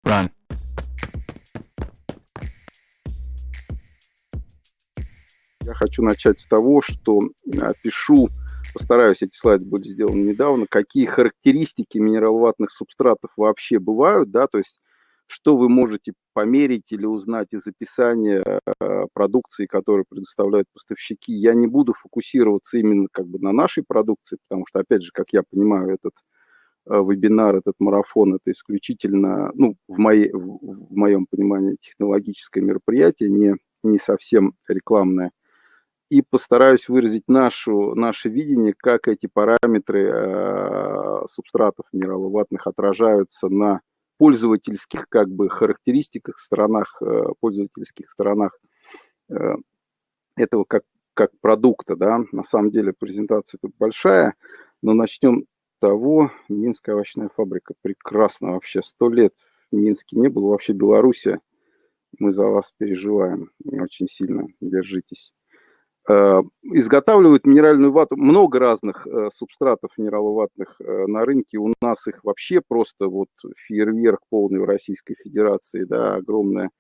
Run. Я хочу начать с того, что опишу, постараюсь, эти слайды были сделаны недавно, какие характеристики минераловатных субстратов вообще бывают, да, то есть что вы можете померить или узнать из описания продукции, которую предоставляют поставщики. Я не буду фокусироваться именно как бы на нашей продукции, потому что, опять же, как я понимаю, этот вебинар, этот марафон, это исключительно, ну, в моем понимании, технологическое мероприятие, не совсем рекламное. И постараюсь выразить наше видение, как эти параметры субстратов минераловатных отражаются на пользовательских как бы характеристиках, пользовательских сторонах э, этого как продукта, да. На самом деле презентация тут большая, но начнем с того. Минская овощная фабрика прекрасно вообще. 100 лет в Минске не было, вообще Белоруссия. Мы за вас переживаем очень сильно. Держитесь. Изготавливают минеральную вату, много разных субстратов минераловатных на рынке. У нас их вообще просто вот фейерверк полный в Российской Федерации, да, огромное,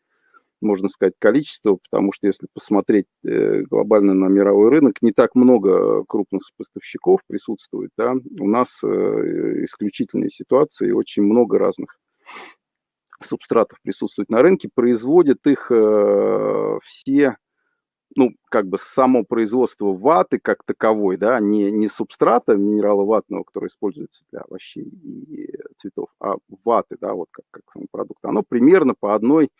можно сказать, количество, потому что если посмотреть глобально на мировой рынок, не так много крупных поставщиков присутствует, да. У нас исключительная ситуация и очень много разных субстратов присутствует на рынке. Производят их все, ну, как бы само производство ваты как таковой, да, не субстрата минерала ватного, который используется для овощей и цветов, а ваты, да, вот как сам продукт, оно примерно по одной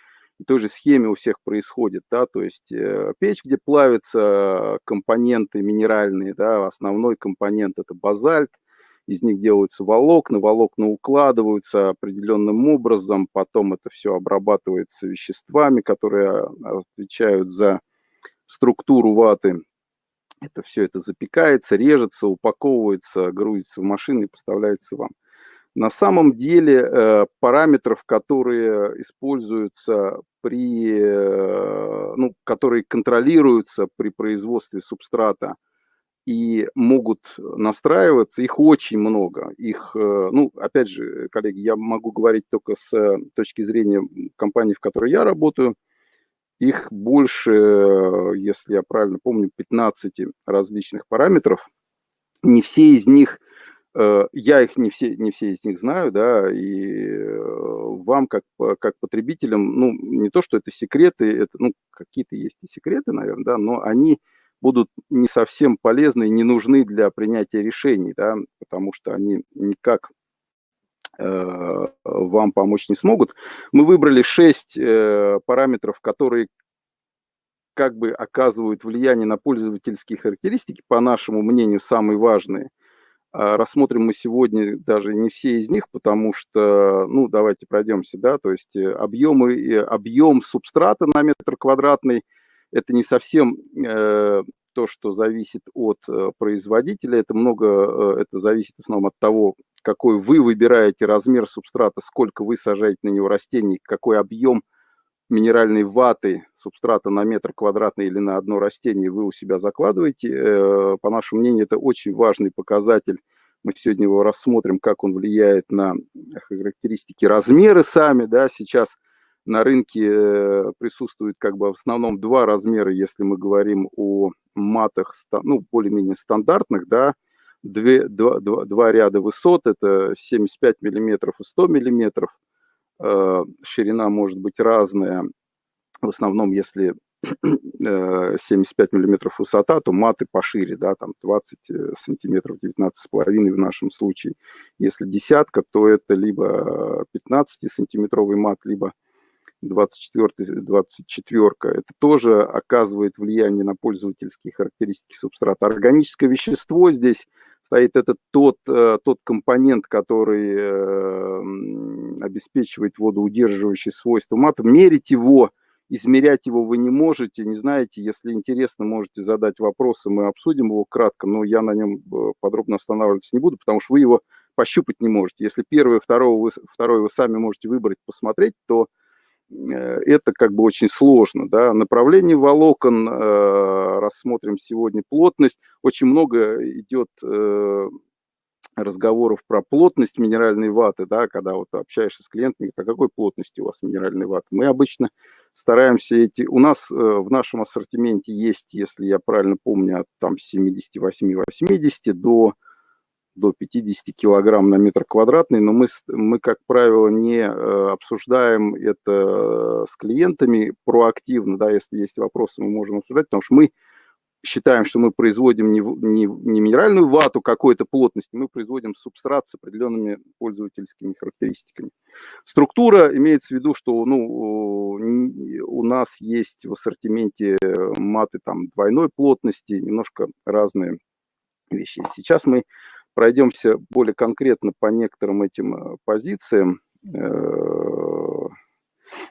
и той же схеме у всех происходит, да, то есть печь, где плавятся компоненты минеральные, да, основной компонент это базальт, из них делаются волокна укладываются определенным образом, потом это все обрабатывается веществами, которые отвечают за структуру ваты. Это все это запекается, режется, упаковывается, грузится в машины и поставляется вам. На самом деле параметров, которые используются ну, которые контролируются при производстве субстрата и могут настраиваться, их очень много. Ну, опять же, коллеги, я могу говорить только с точки зрения компании, в которой я работаю. Их больше, если я правильно помню, 15 различных параметров. Не все из них, я их не все из них знаю, да, и вам, как потребителям, ну, не то, что это секреты, это, ну, какие-то есть и секреты, наверное, да, но они будут не совсем полезны и не нужны для принятия решений, да, потому что они никак вам помочь не смогут. Мы выбрали 6 параметров, которые как бы оказывают влияние на пользовательские характеристики, по нашему мнению, самые важные. Рассмотрим мы сегодня даже не все из них, потому что, ну, давайте пройдемся, да, то есть объем субстрата на метр квадратный, это не совсем то, что зависит от производителя, это зависит в основном от того, какой вы выбираете размер субстрата, сколько вы сажаете на него растений, какой объем минеральной ваты субстрата на метр квадратный или на одно растение вы у себя закладываете. По нашему мнению, это очень важный показатель. Мы сегодня его рассмотрим, как он влияет на характеристики, размеры сами. Да, сейчас на рынке присутствует как бы в основном два размера, если мы говорим о матах, ну, более-менее стандартных, да, два ряда высот, это 75 миллиметров и 100 миллиметров. Ширина может быть разная. В основном, если 75 миллиметров высота, то маты пошире, да, там 20 сантиметров, 19,5 в нашем случае. Если десятка, то это либо 15-сантиметровый мат, либо 24-ка. Это тоже оказывает влияние на пользовательские характеристики субстрата. Органическое вещество здесь стоит, это тот компонент, который обеспечивает водоудерживающие свойства мата. Мерить его, измерять его вы не можете, не знаете. Если интересно, можете задать вопросы, мы обсудим его кратко, но я на нем подробно останавливаться не буду, потому что вы его пощупать не можете. Если первое, второе вы сами можете выбрать, посмотреть, то это как бы очень сложно, да. Направление волокон рассмотрим сегодня, плотность. Очень много идет разговоров про плотность минеральной ваты, да, когда вот общаешься с клиентами, о какой плотности у вас минеральной ваты, мы обычно стараемся у нас в нашем ассортименте есть, если я правильно помню, от там 78-80 до 50 килограмм на метр квадратный, но мы, как правило, не обсуждаем это с клиентами проактивно, да, если есть вопросы, мы можем обсуждать, потому что мы считаем, что мы производим не минеральную вату какой-то плотности, мы производим субстрат с определенными пользовательскими характеристиками. Структура имеется в виду, что у нас есть в ассортименте маты там двойной плотности, немножко разные вещи. Сейчас мы пройдемся более конкретно по некоторым этим позициям. У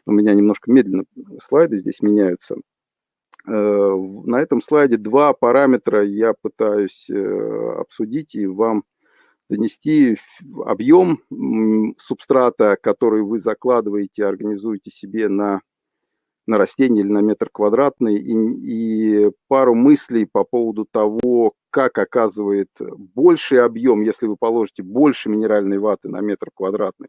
меня немножко медленно слайды здесь меняются. На этом слайде два параметра я пытаюсь обсудить и вам донести. Объем субстрата, который вы закладываете, организуете себе на растение или на метр квадратный, и пару мыслей по поводу того, как оказывает больший объем, если вы положите больше минеральной ваты на метр квадратный,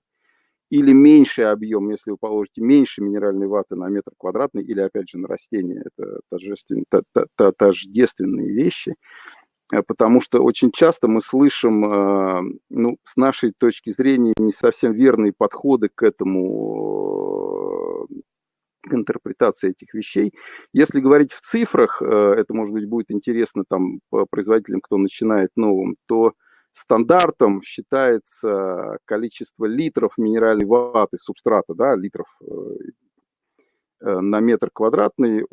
или меньший объем, если вы положите меньше минеральной ваты на метр квадратный, или, опять же, на растение. Это тождественные вещи, потому что очень часто мы слышим, ну, с нашей точки зрения, не совсем верные подходы к этому, к интерпретации этих вещей. Если говорить в цифрах, это, может быть, будет интересно там производителям, кто начинает новым, то стандартом считается количество литров минеральной ваты субстрата, да, литров на метр квадратный,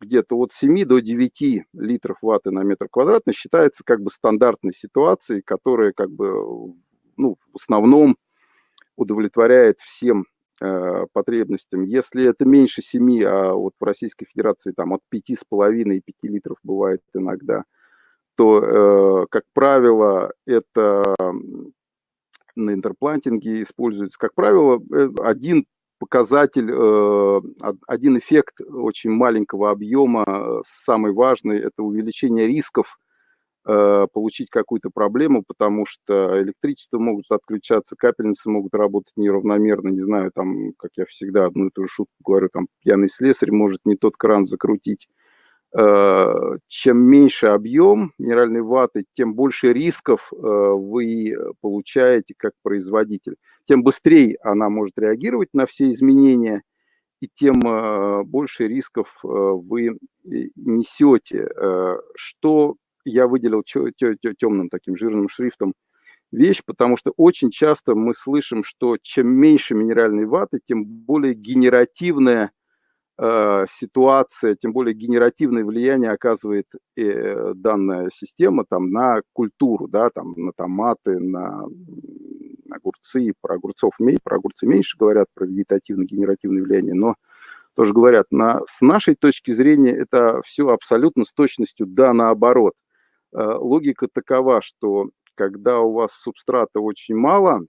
где-то от 7 до 9 литров ваты на метр квадратный считается как бы стандартной ситуацией, которая как бы, ну, в основном удовлетворяет всем потребностям. Если это меньше 7, а вот в Российской Федерации там от 5,5 и 5 литров бывает иногда, то, как правило, это на интерплантинге используется, как правило, один показатель, один эффект очень маленького объема, самый важный, это увеличение рисков получить какую-то проблему, потому что электричество могут отключаться, капельницы могут работать неравномерно, не знаю, там, как я всегда одну и ту же шутку говорю, там, пьяный слесарь может не тот кран закрутить. Чем меньше объем минеральной ваты, тем больше рисков вы получаете как производитель. Тем быстрее она может реагировать на все изменения, и тем больше рисков вы несете. Что я выделил темным таким жирным шрифтом вещь, потому что очень часто мы слышим, что чем меньше минеральной ваты, тем более генеративная ситуация, тем более генеративное влияние оказывает данная система там, на культуру, да, там, на томаты, на огурцы. Про огурцы меньше говорят, про вегетативно-генеративное влияние, но тоже говорят, с нашей точки зрения это все абсолютно с точностью да наоборот. Логика такова, что когда у вас субстрата очень мало,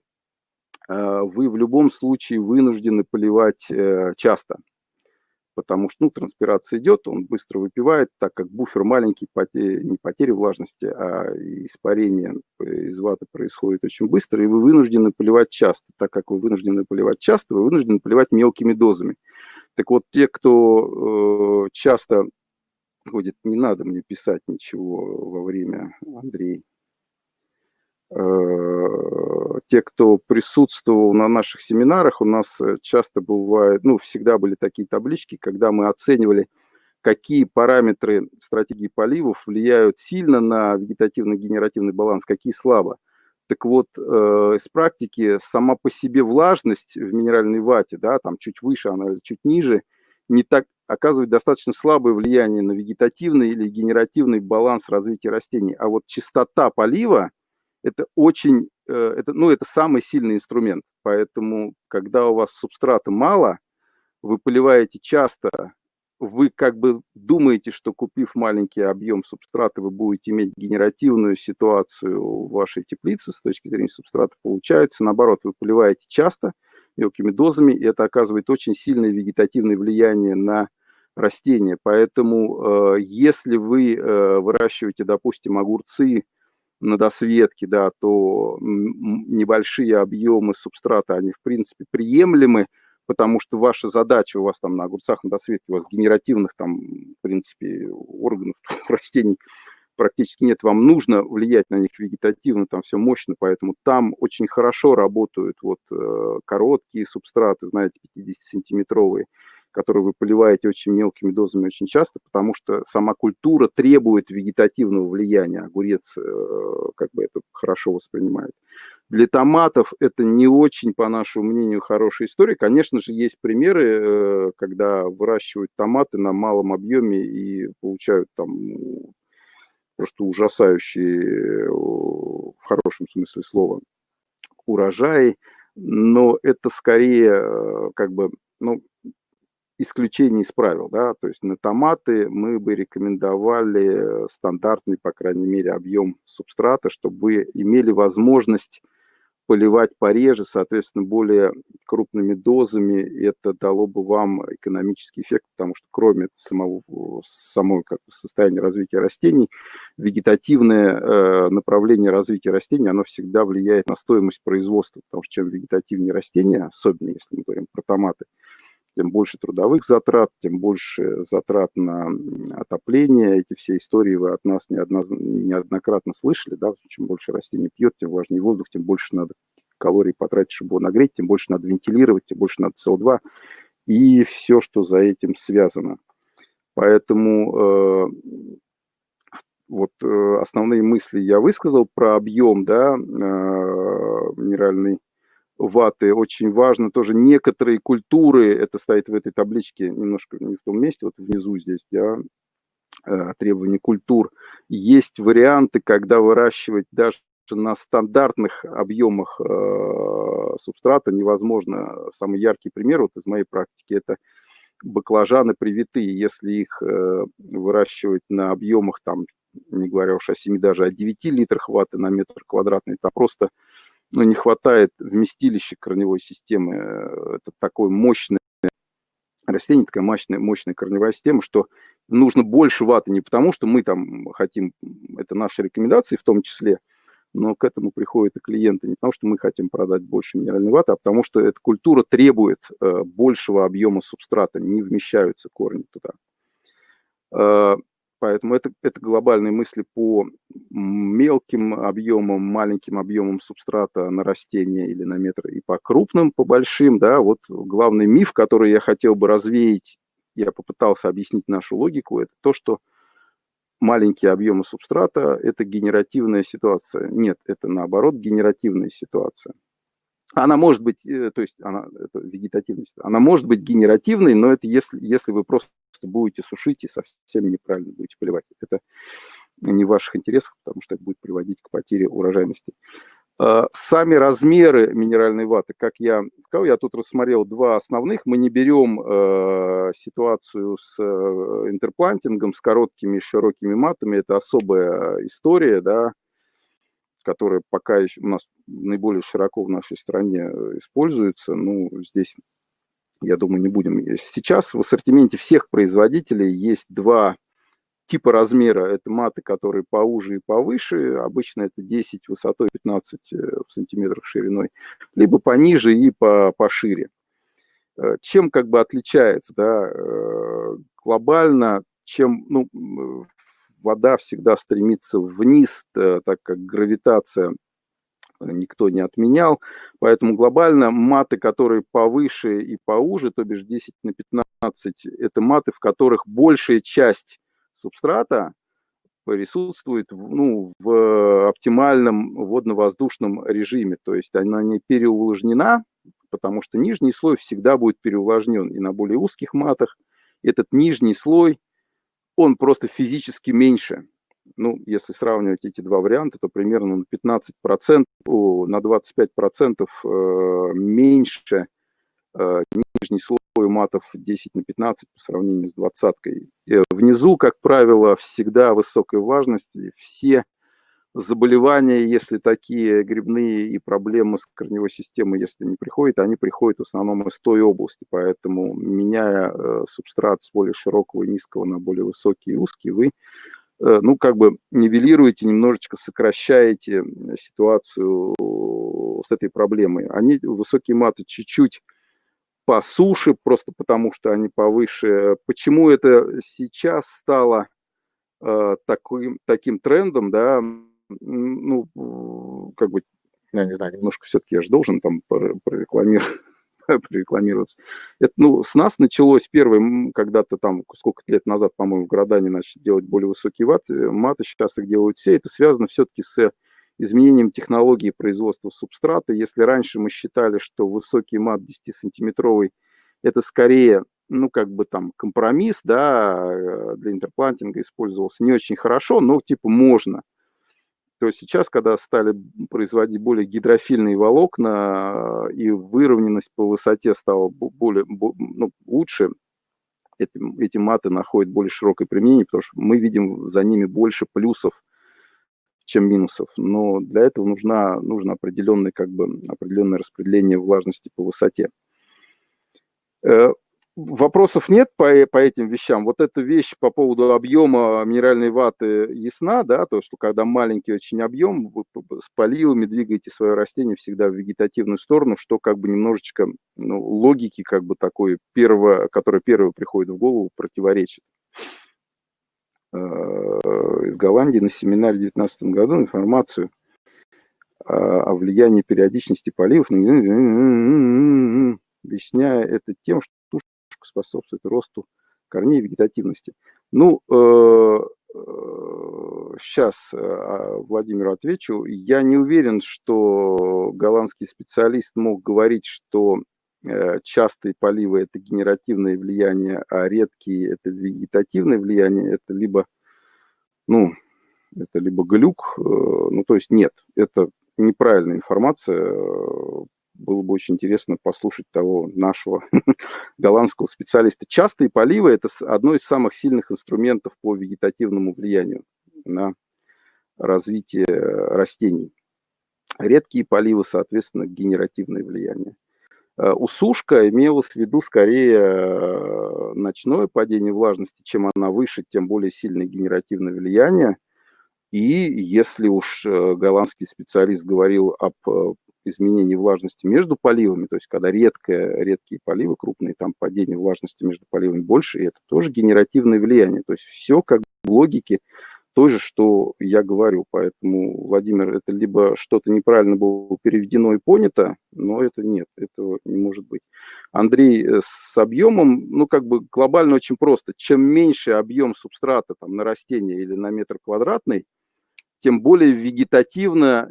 вы в любом случае вынуждены поливать часто. Потому что, ну, транспирация идет, он быстро выпивает, так как буфер маленький, не потеря влажности, а испарение из ваты происходит очень быстро, и вы вынуждены поливать часто. Так как вы вынуждены поливать часто, вы вынуждены поливать мелкими дозами. Так вот, те, кто часто ходит, не надо мне писать ничего во время, Андрей, те, кто присутствовал на наших семинарах, у нас часто бывает, ну, всегда были такие таблички, когда мы оценивали, какие параметры стратегии поливов влияют сильно на вегетативно-генеративный баланс, какие слабо. Так вот, из практики сама по себе влажность в минеральной вате, да, там чуть выше она, чуть ниже, не так оказывает достаточно слабое влияние на вегетативный или генеративный баланс развития растений. А вот частота полива, это очень, это самый сильный инструмент. Поэтому, когда у вас субстрата мало, вы поливаете часто, вы как бы думаете, что купив маленький объем субстрата, вы будете иметь генеративную ситуацию в вашей теплице с точки зрения субстрата. Получается, наоборот, вы поливаете часто, мелкими дозами, и это оказывает очень сильное вегетативное влияние на растения. Поэтому, если вы выращиваете, допустим, огурцы на досветке, да, то небольшие объемы субстрата, они в принципе приемлемы, потому что ваша задача, у вас там на огурцах на досветке, у вас генеративных там, в принципе, органов растений практически нет, вам нужно влиять на них вегетативно, там все мощно, поэтому там очень хорошо работают вот короткие субстраты, знаете, 50-сантиметровые, которые вы поливаете очень мелкими дозами очень часто, потому что сама культура требует вегетативного влияния. Огурец как бы это хорошо воспринимает. Для томатов это не очень, по нашему мнению, хорошая история. Конечно же, есть примеры, когда выращивают томаты на малом объеме и получают там просто ужасающие, в хорошем смысле слова, урожаи. Но это скорее как бы, ну, исключение из правил, да, то есть на томаты мы бы рекомендовали стандартный, по крайней мере, объем субстрата, чтобы вы имели возможность поливать пореже, соответственно, более крупными дозами. Это дало бы вам экономический эффект, потому что кроме самого как бы, состояния развития растений, вегетативное направление развития растений, оно всегда влияет на стоимость производства, потому что чем вегетативнее растения, особенно если мы говорим про томаты, тем больше трудовых затрат, тем больше затрат на отопление. Эти все истории вы от нас неоднократно слышали, да, чем больше растений пьет, тем важнее воздух, тем больше надо калорий потратить, чтобы его нагреть, тем больше надо вентилировать, тем больше надо СО2 и все, что за этим связано. Поэтому основные мысли я высказал про объем, да, минеральный ваты. Очень важно тоже некоторые культуры, это стоит в этой табличке немножко не в том месте, вот внизу здесь, да, требования культур. Есть варианты, когда выращивать даже на стандартных объемах субстрата невозможно. Самый яркий пример вот из моей практики — это баклажаны привитые. Если их выращивать на объемах, там, не говоря уж о 7, даже о 9 литрах ваты на метр квадратный, то просто не хватает вместилища корневой системы. Это такое мощное растение, такая мощная корневая система, что нужно больше ваты не потому, что мы там хотим, это наши рекомендации в том числе, но к этому приходят и клиенты не потому, что мы хотим продать больше минеральной ваты, а потому что эта культура требует большего объема субстрата, не вмещаются корни туда. Поэтому это глобальные мысли по мелким объемам, маленьким объемам субстрата на растения или на метр, и по крупным, по большим. Да, вот главный миф, который я хотел бы развеять, я попытался объяснить нашу логику, это то, что маленькие объемы субстрата – это генеративная ситуация. Нет, это наоборот генеративная ситуация. Она может быть, то есть это вегетативность, она может быть генеративной, но это если вы просто будете сушить и совсем неправильно будете поливать. Это не в ваших интересах, потому что это будет приводить к потере урожайности. Сами размеры минеральной ваты, как я сказал, я тут рассмотрел два основных. Мы не берем ситуацию с интерплантингом, с короткими широкими матами. Это особая история, да, которая пока еще у нас наиболее широко в нашей стране используется. Ну, здесь, я думаю, не будем. Сейчас в ассортименте всех производителей есть два типа размера. Это маты, которые поуже и повыше. Обычно это 10 высотой, 15 в сантиметрах шириной. Либо пониже и пошире. Чем как бы отличается, да, глобально, чем, вода всегда стремится вниз, так как гравитация никто не отменял. Поэтому глобально маты, которые повыше и поуже, то бишь 10 на 15, это маты, в которых большая часть субстрата присутствует в оптимальном водно-воздушном режиме. То есть она не переувлажнена, потому что нижний слой всегда будет переувлажнен. И на более узких матах этот нижний слой, он просто физически меньше. Ну, если сравнивать эти два варианта, то примерно на 15%, на 25% меньше нижний слой матов 10 на 15 по сравнению с двадцаткой. Внизу, как правило, всегда высокая важность. Все заболевания, если такие грибные, и проблемы с корневой системой, если не приходят, они приходят в основном из той области. Поэтому, меняя субстрат с более широкого и низкого на более высокий и узкий, вы ну, как бы нивелируете, немножечко сокращаете ситуацию с этой проблемой. Они, высокие маты, чуть-чуть по суше, просто потому что они повыше. Почему это сейчас стало таким трендом, да, ну, как бы, я не знаю, немножко все-таки я же должен там прорекламировать, прорекламироваться. Это, ну, с нас началось первым, когда-то там, сколько лет назад, по-моему, в Градане начали делать более высокие маты, сейчас их делают все. Это связано все-таки с изменением технологии производства субстрата. Если раньше мы считали, что высокий мат 10-сантиметровый это скорее, ну, как бы там компромисс, да, для интерплантинга использовался не очень хорошо, но типа можно. То есть сейчас, когда стали производить более гидрофильные волокна и выровненность по высоте стала более, ну, лучше, эти маты находят более широкое применение, потому что мы видим за ними больше плюсов, чем минусов. Но для этого нужно определенное, как бы, определенное распределение влажности по высоте. Вопросов нет по этим вещам. Вот эта вещь по поводу объема минеральной ваты ясна, да, то, что когда маленький очень объем, вы с поливами двигаете свое растение всегда в вегетативную сторону, что как бы немножечко, ну, логике как бы такой, которая первая приходит в голову, противоречит. Из Голландии на семинаре в 2019 году информацию о влиянии периодичности поливов, объясняя это тем, что способствует росту корней и вегетативности. Ну, сейчас Владимиру отвечу. Я не уверен, что голландский специалист мог говорить, что частые поливы – это генеративное влияние, а редкие – это вегетативное влияние. Это либо, ну, это либо глюк, ну, то есть нет, это неправильная информация. Было бы очень интересно послушать того нашего голландского специалиста. Частые поливы – это одно из самых сильных инструментов по вегетативному влиянию на развитие растений. Редкие поливы, соответственно, генеративное влияние. Усушка имелась в виду скорее ночное падение влажности. Чем она выше, тем более сильное генеративное влияние. И если уж голландский специалист говорил об изменении влажности между поливами, то есть когда редкие поливы, крупные, там падение влажности между поливами больше, и это тоже генеративное влияние. То есть все как бы в логике той же, что я говорю. Поэтому, Владимир, это либо что-то неправильно было переведено и понято, но это нет, этого не может быть. Андрей, с объемом, ну, как бы глобально очень просто. Чем меньше объем субстрата там, на растение или на метр квадратный, тем более вегетативно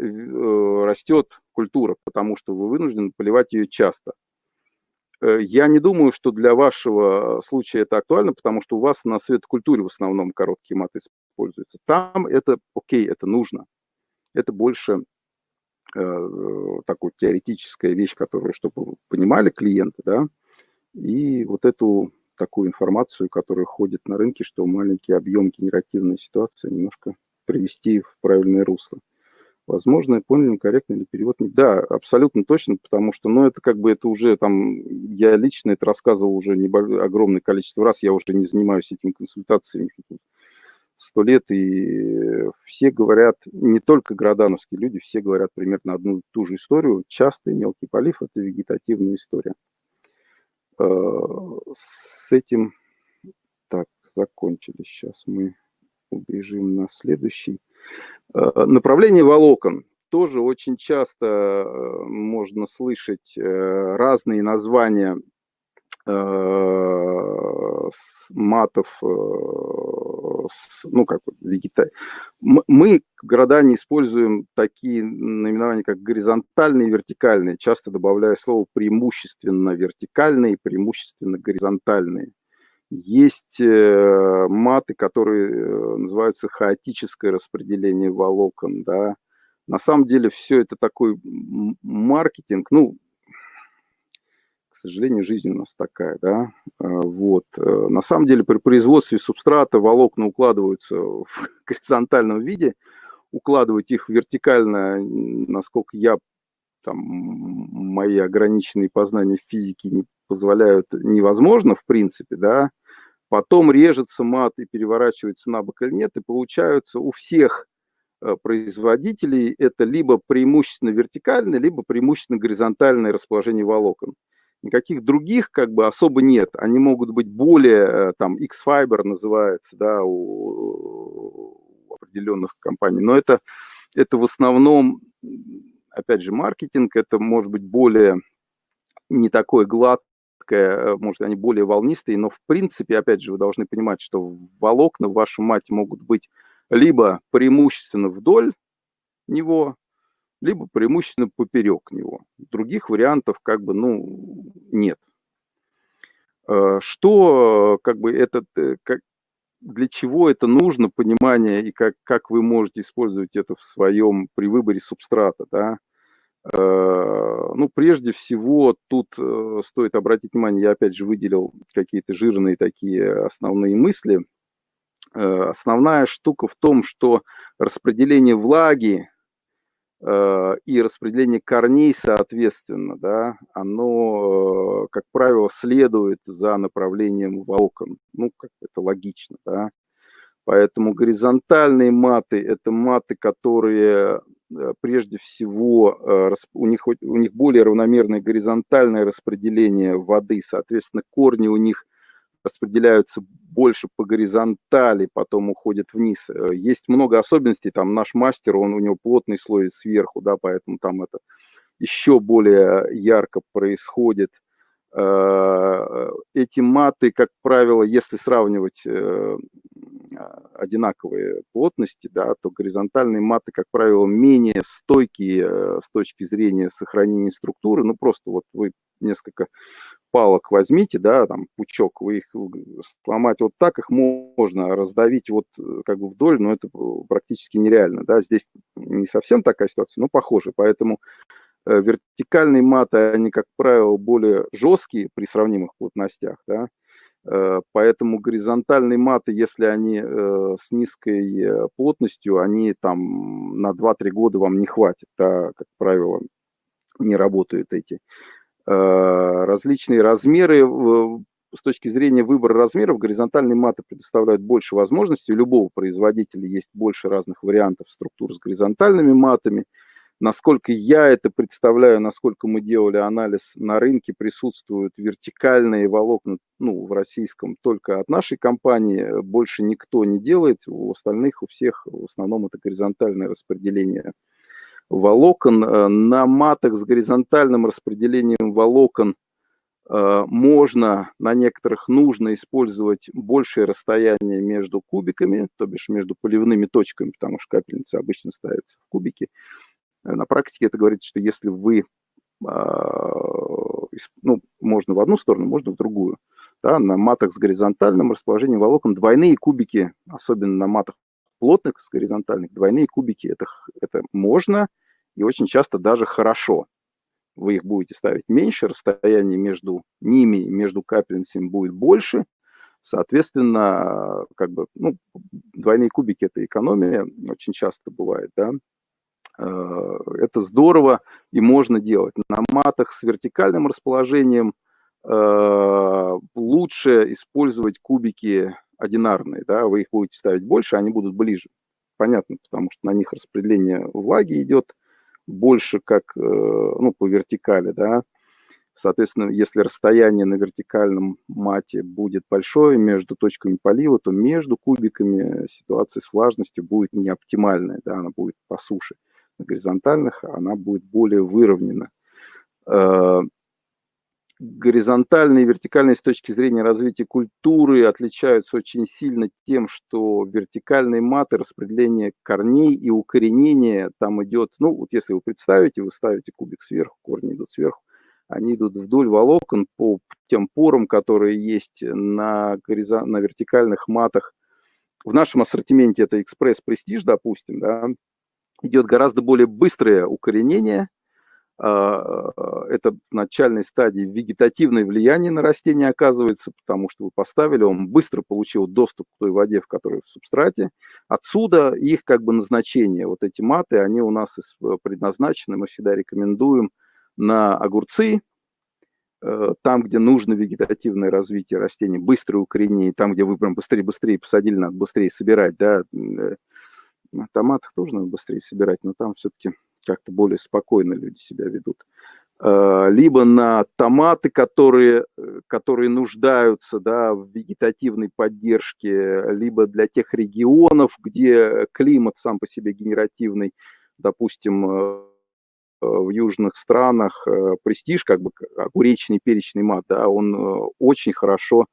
растет культура, потому что вы вынуждены поливать ее часто. Я не думаю, что для вашего случая это актуально, потому что у вас на светокультуре в основном короткие маты используются. Там это окей, это нужно. Это больше такая теоретическая вещь, которую, чтобы понимали клиенты, да, и вот эту такую информацию, которая ходит на рынке, что маленький объем, генеративная ситуация, немножко привести в правильное русло. Возможно, я понял некорректно или перевод. Да, абсолютно точно, потому что, ну, это как бы, это уже там, я лично это рассказывал уже огромное количество раз, я уже не занимаюсь этими консультациями 100 лет, и все говорят, не только градановские люди, все говорят примерно одну и ту же историю. Частый мелкий полив – это вегетативная история. С этим, так, закончили. Сейчас мы убежим на следующий. Направление волокон. Тоже очень часто можно слышать разные названия матов, ну, как мы в Градане используем такие наименования, как горизонтальные и вертикальные, часто добавляя слово преимущественно вертикальные, преимущественно горизонтальные. Есть маты, которые называются хаотическое распределение волокон, да. На самом деле все это такой маркетинг, ну, к сожалению, жизнь у нас такая, да. Вот. На самом деле при производстве субстрата волокна укладываются в горизонтальном виде, укладывать их вертикально, насколько мои ограниченные познания в физике не позволяют, невозможно, в принципе, да. потом режется мат и переворачивается на бок или нет, и получаются у всех производителей это либо преимущественно вертикальное, либо преимущественно горизонтальное расположение волокон. Никаких других как бы особо нет. Они могут быть более, там, X-Fiber называется, да, у определенных компаний, но это в основном, опять же, маркетинг, это может быть более не такое гладкое, может, они более волнистые, но в принципе, опять же, вы должны понимать, что волокна в вашем мате могут быть либо преимущественно вдоль него, либо преимущественно поперек него. Других вариантов как бы, ну, нет. Что, как бы, для чего это нужно, понимание, и как вы можете использовать это при выборе субстрата, да? Ну, прежде всего, тут стоит обратить внимание, я опять же выделил какие-то жирные такие основные мысли. Основная штука в том, что распределение влаги и распределение корней, соответственно, да, оно, как правило, следует за направлением волокон. Ну, как это логично, да. Поэтому горизонтальные маты – это маты, которые прежде всего, у них более равномерное горизонтальное распределение воды, соответственно, корни у них распределяются больше по горизонтали, потом уходят вниз. Есть много особенностей, там наш мастер, у него плотный слой сверху, да, поэтому там это еще более ярко происходит. Эти маты, как правило, если сравнивать одинаковые плотности, да, то горизонтальные маты, как правило, менее стойкие с точки зрения сохранения структуры. Ну, просто вот вы несколько палок возьмите, да, там пучок, вы их сломать вот так, их можно раздавить вот как бы вдоль, но это практически нереально, да. Здесь не совсем такая ситуация, но похоже, поэтому вертикальные маты, они, как правило, более жесткие при сравнимых плотностях, да, поэтому горизонтальные маты, если они с низкой плотностью, они там на 2-3 года вам не хватит, да, как правило, не работают эти. Различные размеры, с точки зрения выбора размеров, горизонтальные маты предоставляют больше возможностей. У любого производителя есть больше разных вариантов структур с горизонтальными матами. Насколько я это представляю, насколько мы делали анализ, на рынке присутствуют вертикальные волокна, ну, в российском только от нашей компании, больше никто не делает, у остальных, у всех в основном это горизонтальное распределение волокон. На матах с горизонтальным распределением волокон можно, на некоторых нужно использовать большее расстояние между кубиками, то бишь между поливными точками, потому что капельница обычно ставится в кубики. На практике это говорит, что если вы, ну, можно в одну сторону, можно в другую, да, на матах с горизонтальным расположением волокон двойные кубики, особенно на матах плотных с горизонтальных, двойные кубики, это можно и очень часто даже хорошо. Вы их будете ставить меньше, расстояние между ними, между капельницами будет больше, соответственно, как бы, ну, двойные кубики – это экономия, очень часто бывает, да. Это здорово и можно делать. На матах с вертикальным расположением лучше использовать кубики одинарные, да, вы их будете ставить больше, они будут ближе. Понятно, потому что на них распределение влаги идет больше как, ну, по вертикали, да. Соответственно, если расстояние на вертикальном мате будет большое между точками полива, то между кубиками ситуация с влажностью будет не оптимальная, да, она будет по суше. На горизонтальных она будет более выровнена. Горизонтальные и вертикальные с точки зрения развития культуры отличаются очень сильно тем, что вертикальные маты, распределение корней и укоренение там идет, ну, вот если вы представите, вы ставите кубик сверху, корни идут сверху, они идут вдоль волокон по тем порам, которые есть на вертикальных матах. В нашем ассортименте это экспресс Престиж, допустим, да, идет гораздо более быстрое укоренение. Это в начальной стадии вегетативное влияние на растение оказывается, потому что вы поставили, он быстро получил доступ к той воде, в которой в субстрате. Отсюда их как бы назначение. Вот эти маты, они у нас предназначены, мы всегда рекомендуем на огурцы, там, где нужно вегетативное развитие растений, быстрое укоренение, там, где вы прям быстрее посадили, надо быстрее собирать, да, на томатах тоже надо быстрее собирать, но там все-таки как-то более спокойно люди себя ведут. Либо на томаты, которые нуждаются, да, в вегетативной поддержке, либо для тех регионов, где климат сам по себе генеративный, допустим, в южных странах престиж, как бы огуречный перечный мат, да, он очень хорошо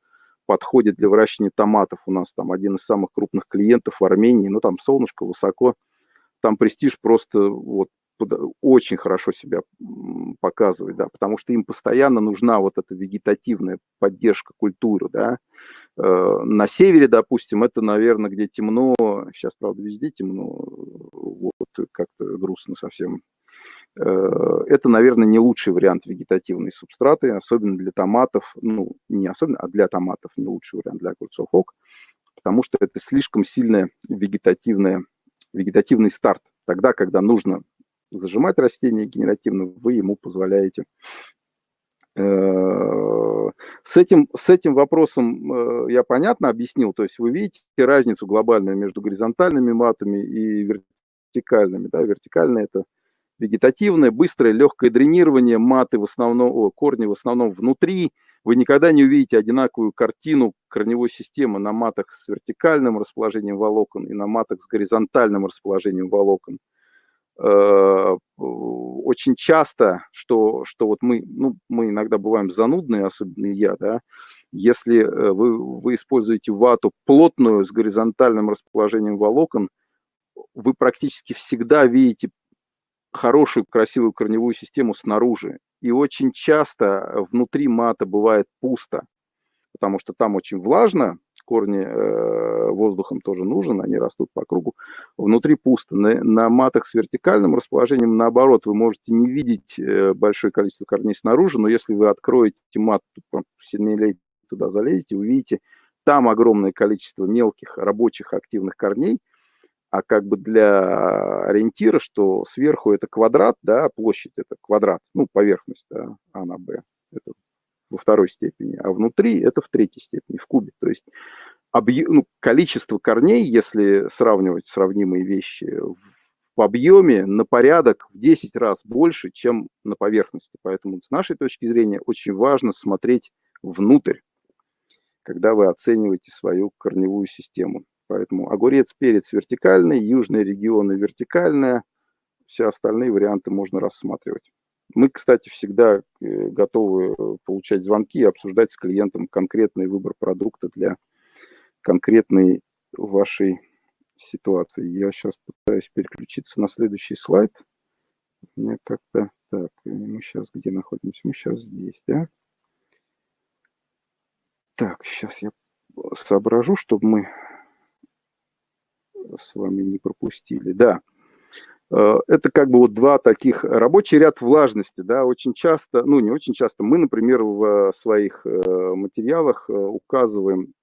подходит для выращивания томатов. У нас там один из самых крупных клиентов в Армении, ну там солнышко высоко, там престиж просто вот очень хорошо себя показывает, да, потому что им постоянно нужна вот эта вегетативная поддержка культуры, да. На севере, допустим, это, наверное, где темно, сейчас, правда, везде темно, вот как-то грустно совсем. Это, наверное, не лучший вариант вегетативной субстраты, особенно для томатов, ну, не особенно, а для томатов не лучший вариант для огурцов ок, потому что это слишком сильный вегетативный старт. Тогда, когда нужно зажимать растение генеративно, вы ему позволяете. С этим вопросом я понятно объяснил, то есть вы видите разницу глобальную между горизонтальными матами и вертикальными. Да? Вертикальные – это вегетативное, быстрое, легкое дренирование, маты в основном, корни в основном внутри. Вы никогда не увидите одинаковую картину корневой системы на матах с вертикальным расположением волокон и на матах с горизонтальным расположением волокон. Очень часто, что вот мы иногда бываем занудные, особенно я, да, если вы используете вату плотную с горизонтальным расположением волокон, вы практически всегда видите хорошую, красивую корневую систему снаружи. И очень часто внутри мата бывает пусто, потому что там очень влажно, корни воздухом тоже нужен, они растут по кругу. Внутри пусто. На матах с вертикальным расположением, наоборот, вы можете не видеть большое количество корней снаружи, но если вы откроете мат, сильнее туда залезете, вы увидите там огромное количество мелких рабочих активных корней, а как бы для ориентира, что сверху это квадрат, да, площадь это квадрат, ну, поверхность, да, А на Б, это во второй степени, а внутри это в третьей степени, в кубе. То есть количество корней, если сравнивать сравнимые вещи, в объеме на порядок в 10 раз больше, чем на поверхности. Поэтому с нашей точки зрения очень важно смотреть внутрь, когда вы оцениваете свою корневую систему. Поэтому огурец, перец вертикальный, южные регионы вертикальная, все остальные варианты можно рассматривать. Мы, кстати, всегда готовы получать звонки и обсуждать с клиентом конкретный выбор продукта для конкретной вашей ситуации. Я сейчас пытаюсь переключиться на следующий слайд. У меня как-то... Так, мы сейчас где находимся? Мы сейчас здесь, да? Так, сейчас я соображу, чтобы мы с вами не пропустили. Да, это как бы вот два таких, рабочий ряд влажности, да, очень часто, ну не очень часто, мы, например, в своих материалах указываем,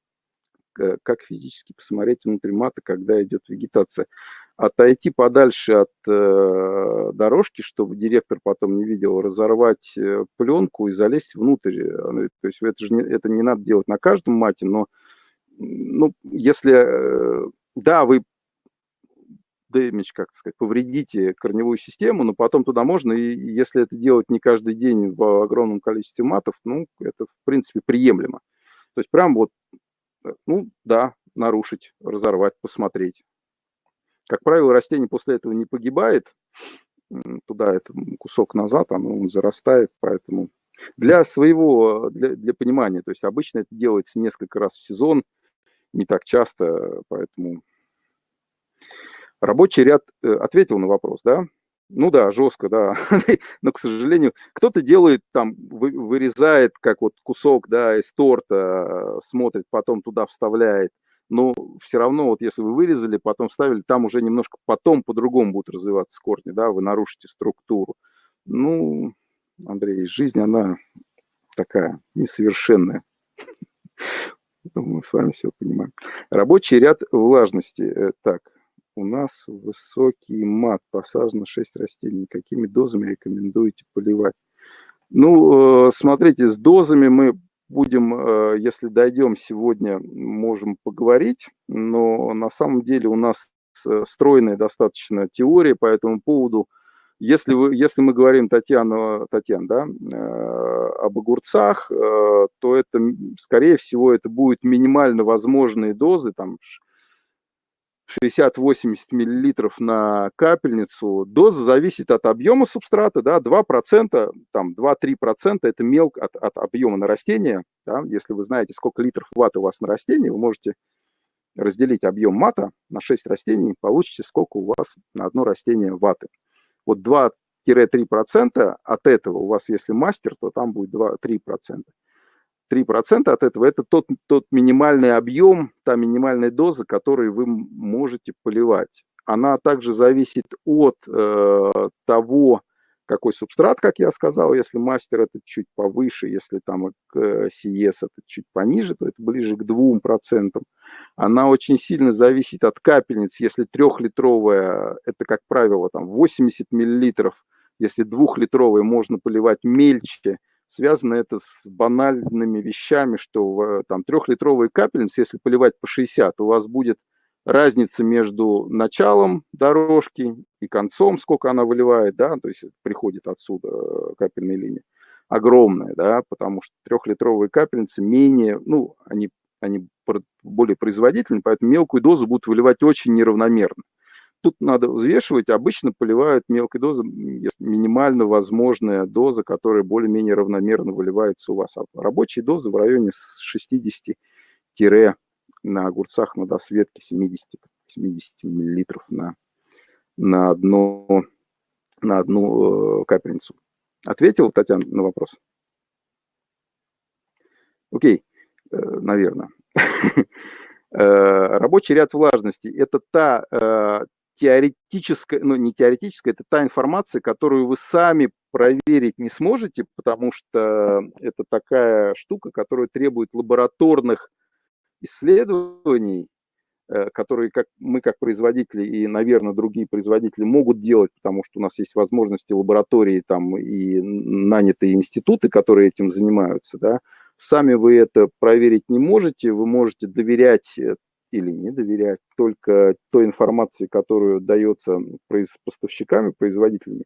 как физически посмотреть внутрь мата, когда идет вегетация. Отойти подальше от дорожки, чтобы директор потом не видел, разорвать пленку и залезть внутрь. То есть это не надо делать на каждом мате, но ну, если, да, вы дэмидж, как сказать, повредите корневую систему, но потом туда можно, и если это делать не каждый день в огромном количестве матов, ну, это, в принципе, приемлемо. То есть прям вот, ну, да, нарушить, разорвать, посмотреть. Как правило, растение после этого не погибает, туда это кусок назад, оно зарастает, поэтому для понимания, то есть обычно это делается несколько раз в сезон, не так часто, поэтому рабочий ряд ответил на вопрос, да? Ну да, жестко, да. Но, к сожалению, кто-то делает там, вырезает как вот кусок, да, из торта, смотрит, потом туда вставляет. Но все равно, вот если вы вырезали, потом вставили, там уже немножко потом по-другому будут развиваться корни, да, вы нарушите структуру. Ну, Андрей, жизнь, она такая несовершенная. Мы с вами все понимаем. Рабочий ряд влажности. Так, у нас высокий мат, посажено 6 растений. Какими дозами рекомендуете поливать? Ну, Смотрите, с дозами мы будем, если дойдем сегодня, можем поговорить, но на самом деле у нас стройная достаточно теория по этому поводу. Если мы говорим, Татьяна, да, об огурцах, то это, скорее всего, это будут минимально возможные дозы, там 60-80 миллилитров на капельницу. Доза зависит от объема субстрата, да, 2%, там 2-3% это мелко от объема на растение. Да. Если вы знаете, сколько литров ваты у вас на растении, вы можете разделить объем мата на 6 растений, получите, сколько у вас на одно растение ваты. Вот 2-3% от этого у вас, если мастер, то там будет 3%. 3% от этого – это тот минимальный объем, та минимальная доза, которую вы можете поливать. Она также зависит от того, какой субстрат, как я сказал. Если мастер – это чуть повыше, если там CS – это чуть пониже, то это ближе к 2%. Она очень сильно зависит от капельниц. Если 3-литровая – это, как правило, там 80 миллилитров. Если 2-литровая, можно поливать мельче. Связано это с банальными вещами, что там 3-литровые капельницы, если поливать по 60, у вас будет разница между началом дорожки и концом, сколько она выливает, да, то есть приходит отсюда капельная линия, огромная, да, потому что 3-литровые капельницы менее, ну, они более производительны, поэтому мелкую дозу будут выливать очень неравномерно. Тут надо взвешивать. Обычно поливают мелкой дозой, минимально возможная доза, которая более-менее равномерно выливается у вас. А рабочие дозы в районе с 60 на огурцах на досветке 70 миллилитров на одну капельницу. Ответил, Татьяна, на вопрос? Окей, наверное. Рабочий ряд влажности – это та теоретическая, ну не теоретическая, это та информация, которую вы сами проверить не сможете, потому что это такая штука, которая требует лабораторных исследований, которые мы как производители и, наверное, другие производители могут делать, потому что у нас есть возможности лаборатории там и нанятые институты, которые этим занимаются, да. Сами вы это проверить не можете, вы можете доверять или не доверять только той информации, которую дается поставщиками, производителями.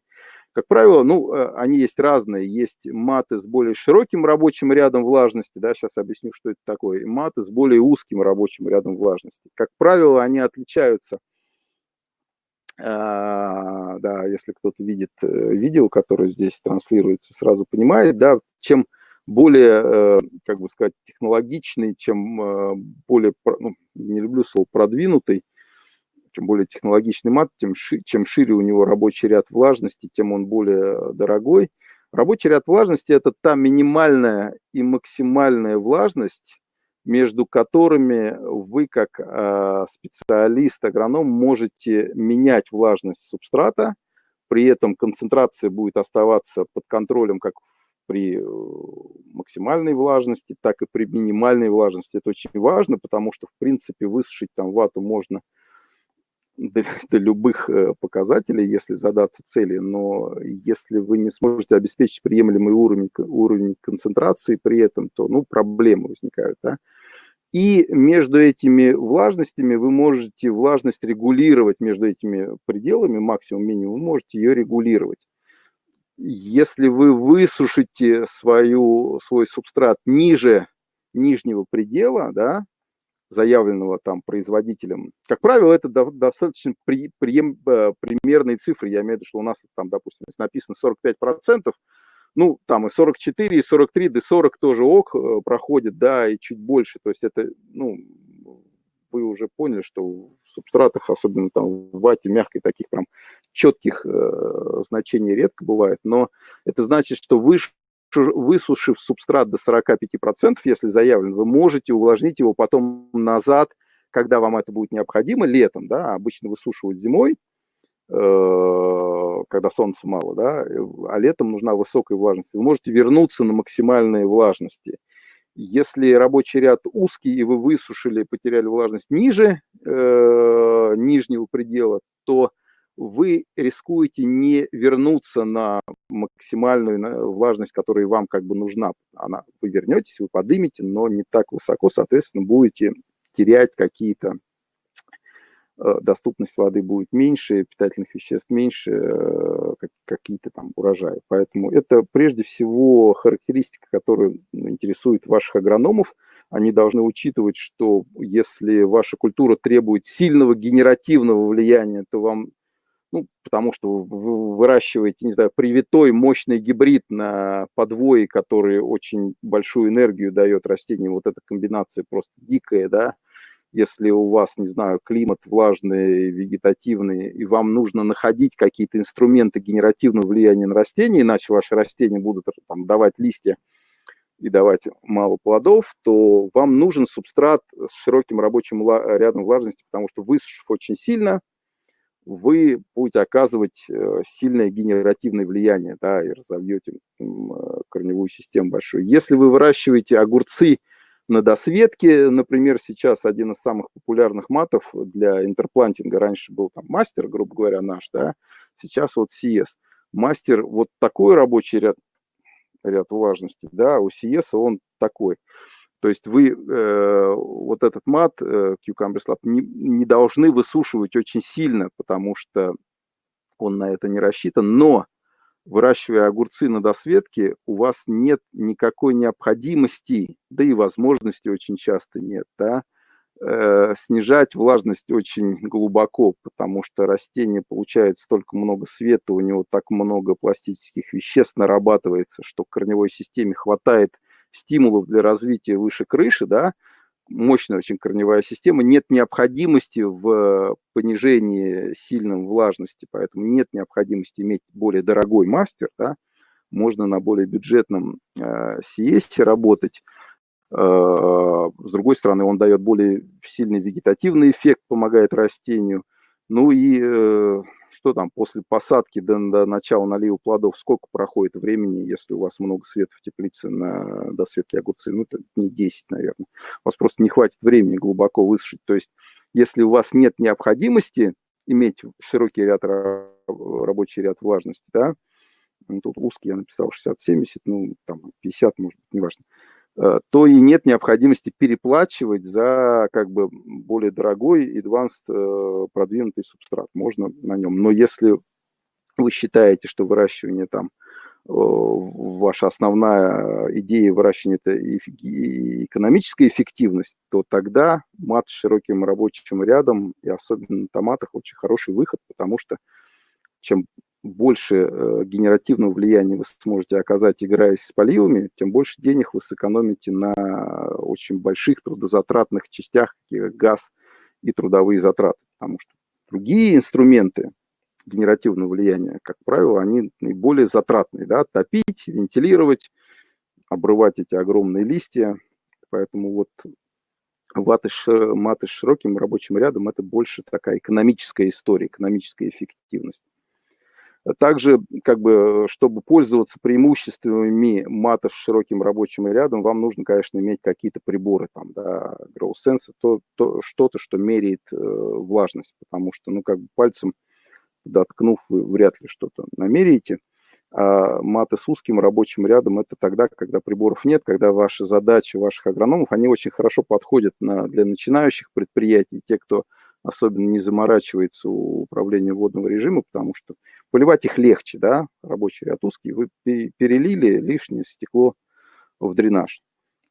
Как правило, ну, они есть разные. Есть маты с более широким рабочим рядом влажности, да, сейчас объясню, что это такое, и маты с более узким рабочим рядом влажности. Как правило, они отличаются, да, если кто-то видит видео, которое здесь транслируется, сразу понимает, да, чем более, как бы сказать, технологичный, чем более, ну, не люблю слово продвинутый, чем более технологичный мат, чем шире у него рабочий ряд влажности, тем он более дорогой. Рабочий ряд влажности – это та минимальная и максимальная влажность, между которыми вы, как специалист, агроном, можете менять влажность субстрата, при этом концентрация будет оставаться под контролем как при максимальной влажности, так и при минимальной влажности. Это очень важно, потому что, в принципе, высушить там вату можно до любых показателей, если задаться цели, но если вы не сможете обеспечить приемлемый уровень концентрации при этом, то, ну, проблемы возникают, да? И между этими влажностями вы можете влажность регулировать, между этими пределами, максимум, минимум, вы можете ее регулировать. Если вы высушите свой субстрат ниже нижнего предела, да, заявленного там производителем, как правило, это достаточно примерные цифры. Я имею в виду, что у нас там, допустим, написано 45%, ну, там и 44, и 43, да 40 тоже проходит, да, и чуть больше. То есть это, ну, вы уже поняли, что в субстратах, особенно там в вате мягкой, таких прям четких значений редко бывает. Но это значит, что высушив субстрат до 45%, если заявлен, вы можете увлажнить его потом назад, когда вам это будет необходимо, летом, да, обычно высушивают зимой, когда солнца мало, да, а летом нужна высокая влажность. Вы можете вернуться на максимальные влажности. Если рабочий ряд узкий, и вы высушили, потеряли влажность ниже нижнего предела, то вы рискуете не вернуться на максимальную влажность, которая вам как бы нужна. Вы вернетесь, вы поднимете, но не так высоко, соответственно, будете терять какие-то, доступность воды будет меньше, питательных веществ меньше, какие-то там урожаи. Поэтому это прежде всего характеристика, которая интересует ваших агрономов. Они должны учитывать, что если ваша культура требует сильного генеративного влияния, то вам, ну, потому что вы выращиваете, не знаю, привитой мощный гибрид на подвое, который очень большую энергию дает растению, вот эта комбинация просто дикая, да. Если у вас, не знаю, климат влажный, вегетативный, и вам нужно находить какие-то инструменты генеративного влияния на растения, иначе ваши растения будут там давать листья и давать мало плодов, то вам нужен субстрат с широким рабочим рядом влажности, потому что высушив очень сильно, вы будете оказывать сильное генеративное влияние, да, и разовьете корневую систему большую. Если вы выращиваете огурцы на досветке, например, сейчас один из самых популярных матов для интерплантинга, раньше был там мастер, грубо говоря, наш, да, сейчас вот CS. Мастер, вот такой рабочий ряд влажности, да, у CS он такой. То есть вы вот этот мат Cucumber Slab не должны высушивать очень сильно, потому что он на это не рассчитан, но выращивая огурцы на досветке, у вас нет никакой необходимости, да и возможности очень часто нет, да, снижать влажность очень глубоко, потому что растение получает столько много света, у него так много пластических веществ нарабатывается, что корневой системе хватает стимулов для развития выше крыши, да, мощная очень корневая система, нет необходимости в понижении сильной влажности, поэтому нет необходимости иметь более дорогой мастер, да, можно на более бюджетном CS работать. С другой стороны, он дает более сильный вегетативный эффект, помогает растению. Ну и что там, после посадки до начала налива плодов, сколько проходит времени, если у вас много света в теплице на досветке огурцы? Ну, это дней 10, наверное. У вас просто не хватит времени глубоко высушить. То есть, если у вас нет необходимости иметь широкий рабочий ряд влажности, да, ну, тут узкий я написал 60-70, ну, там 50, может быть, неважно, то и нет необходимости переплачивать за как бы более дорогой advanced продвинутый субстрат. Можно на нем. Но если вы считаете, что выращивание там, ваша основная идея выращивания – это экономическая эффективность, то тогда мат с широким рабочим рядом, и особенно на томатах, очень хороший выход, потому что чем больше генеративного влияния вы сможете оказать, играясь с поливами, тем больше денег вы сэкономите на очень больших трудозатратных частях, таких как газ и трудовые затраты. Потому что другие инструменты генеративного влияния, как правило, они наиболее затратные. Да? Топить, вентилировать, обрывать эти огромные листья. Поэтому вот маты с широким рабочим рядом – это больше такая экономическая история, экономическая эффективность. Также, как бы, чтобы пользоваться преимуществами матов с широким рабочим рядом, вам нужно, конечно, иметь какие-то приборы, там, да, Grow Sense, что-то, что меряет влажность, потому что, ну, как бы пальцем туда ткнув, вы вряд ли что-то намеряете. А маты с узким рабочим рядом – это тогда, когда приборов нет, когда ваши задачи, ваших агрономов, они очень хорошо подходят для начинающих предприятий, те, кто особенно не заморачивается у управления водного режима, потому что поливать их легче, да, рабочий ряд узкий, вы перелили, лишнее стекло в дренаж.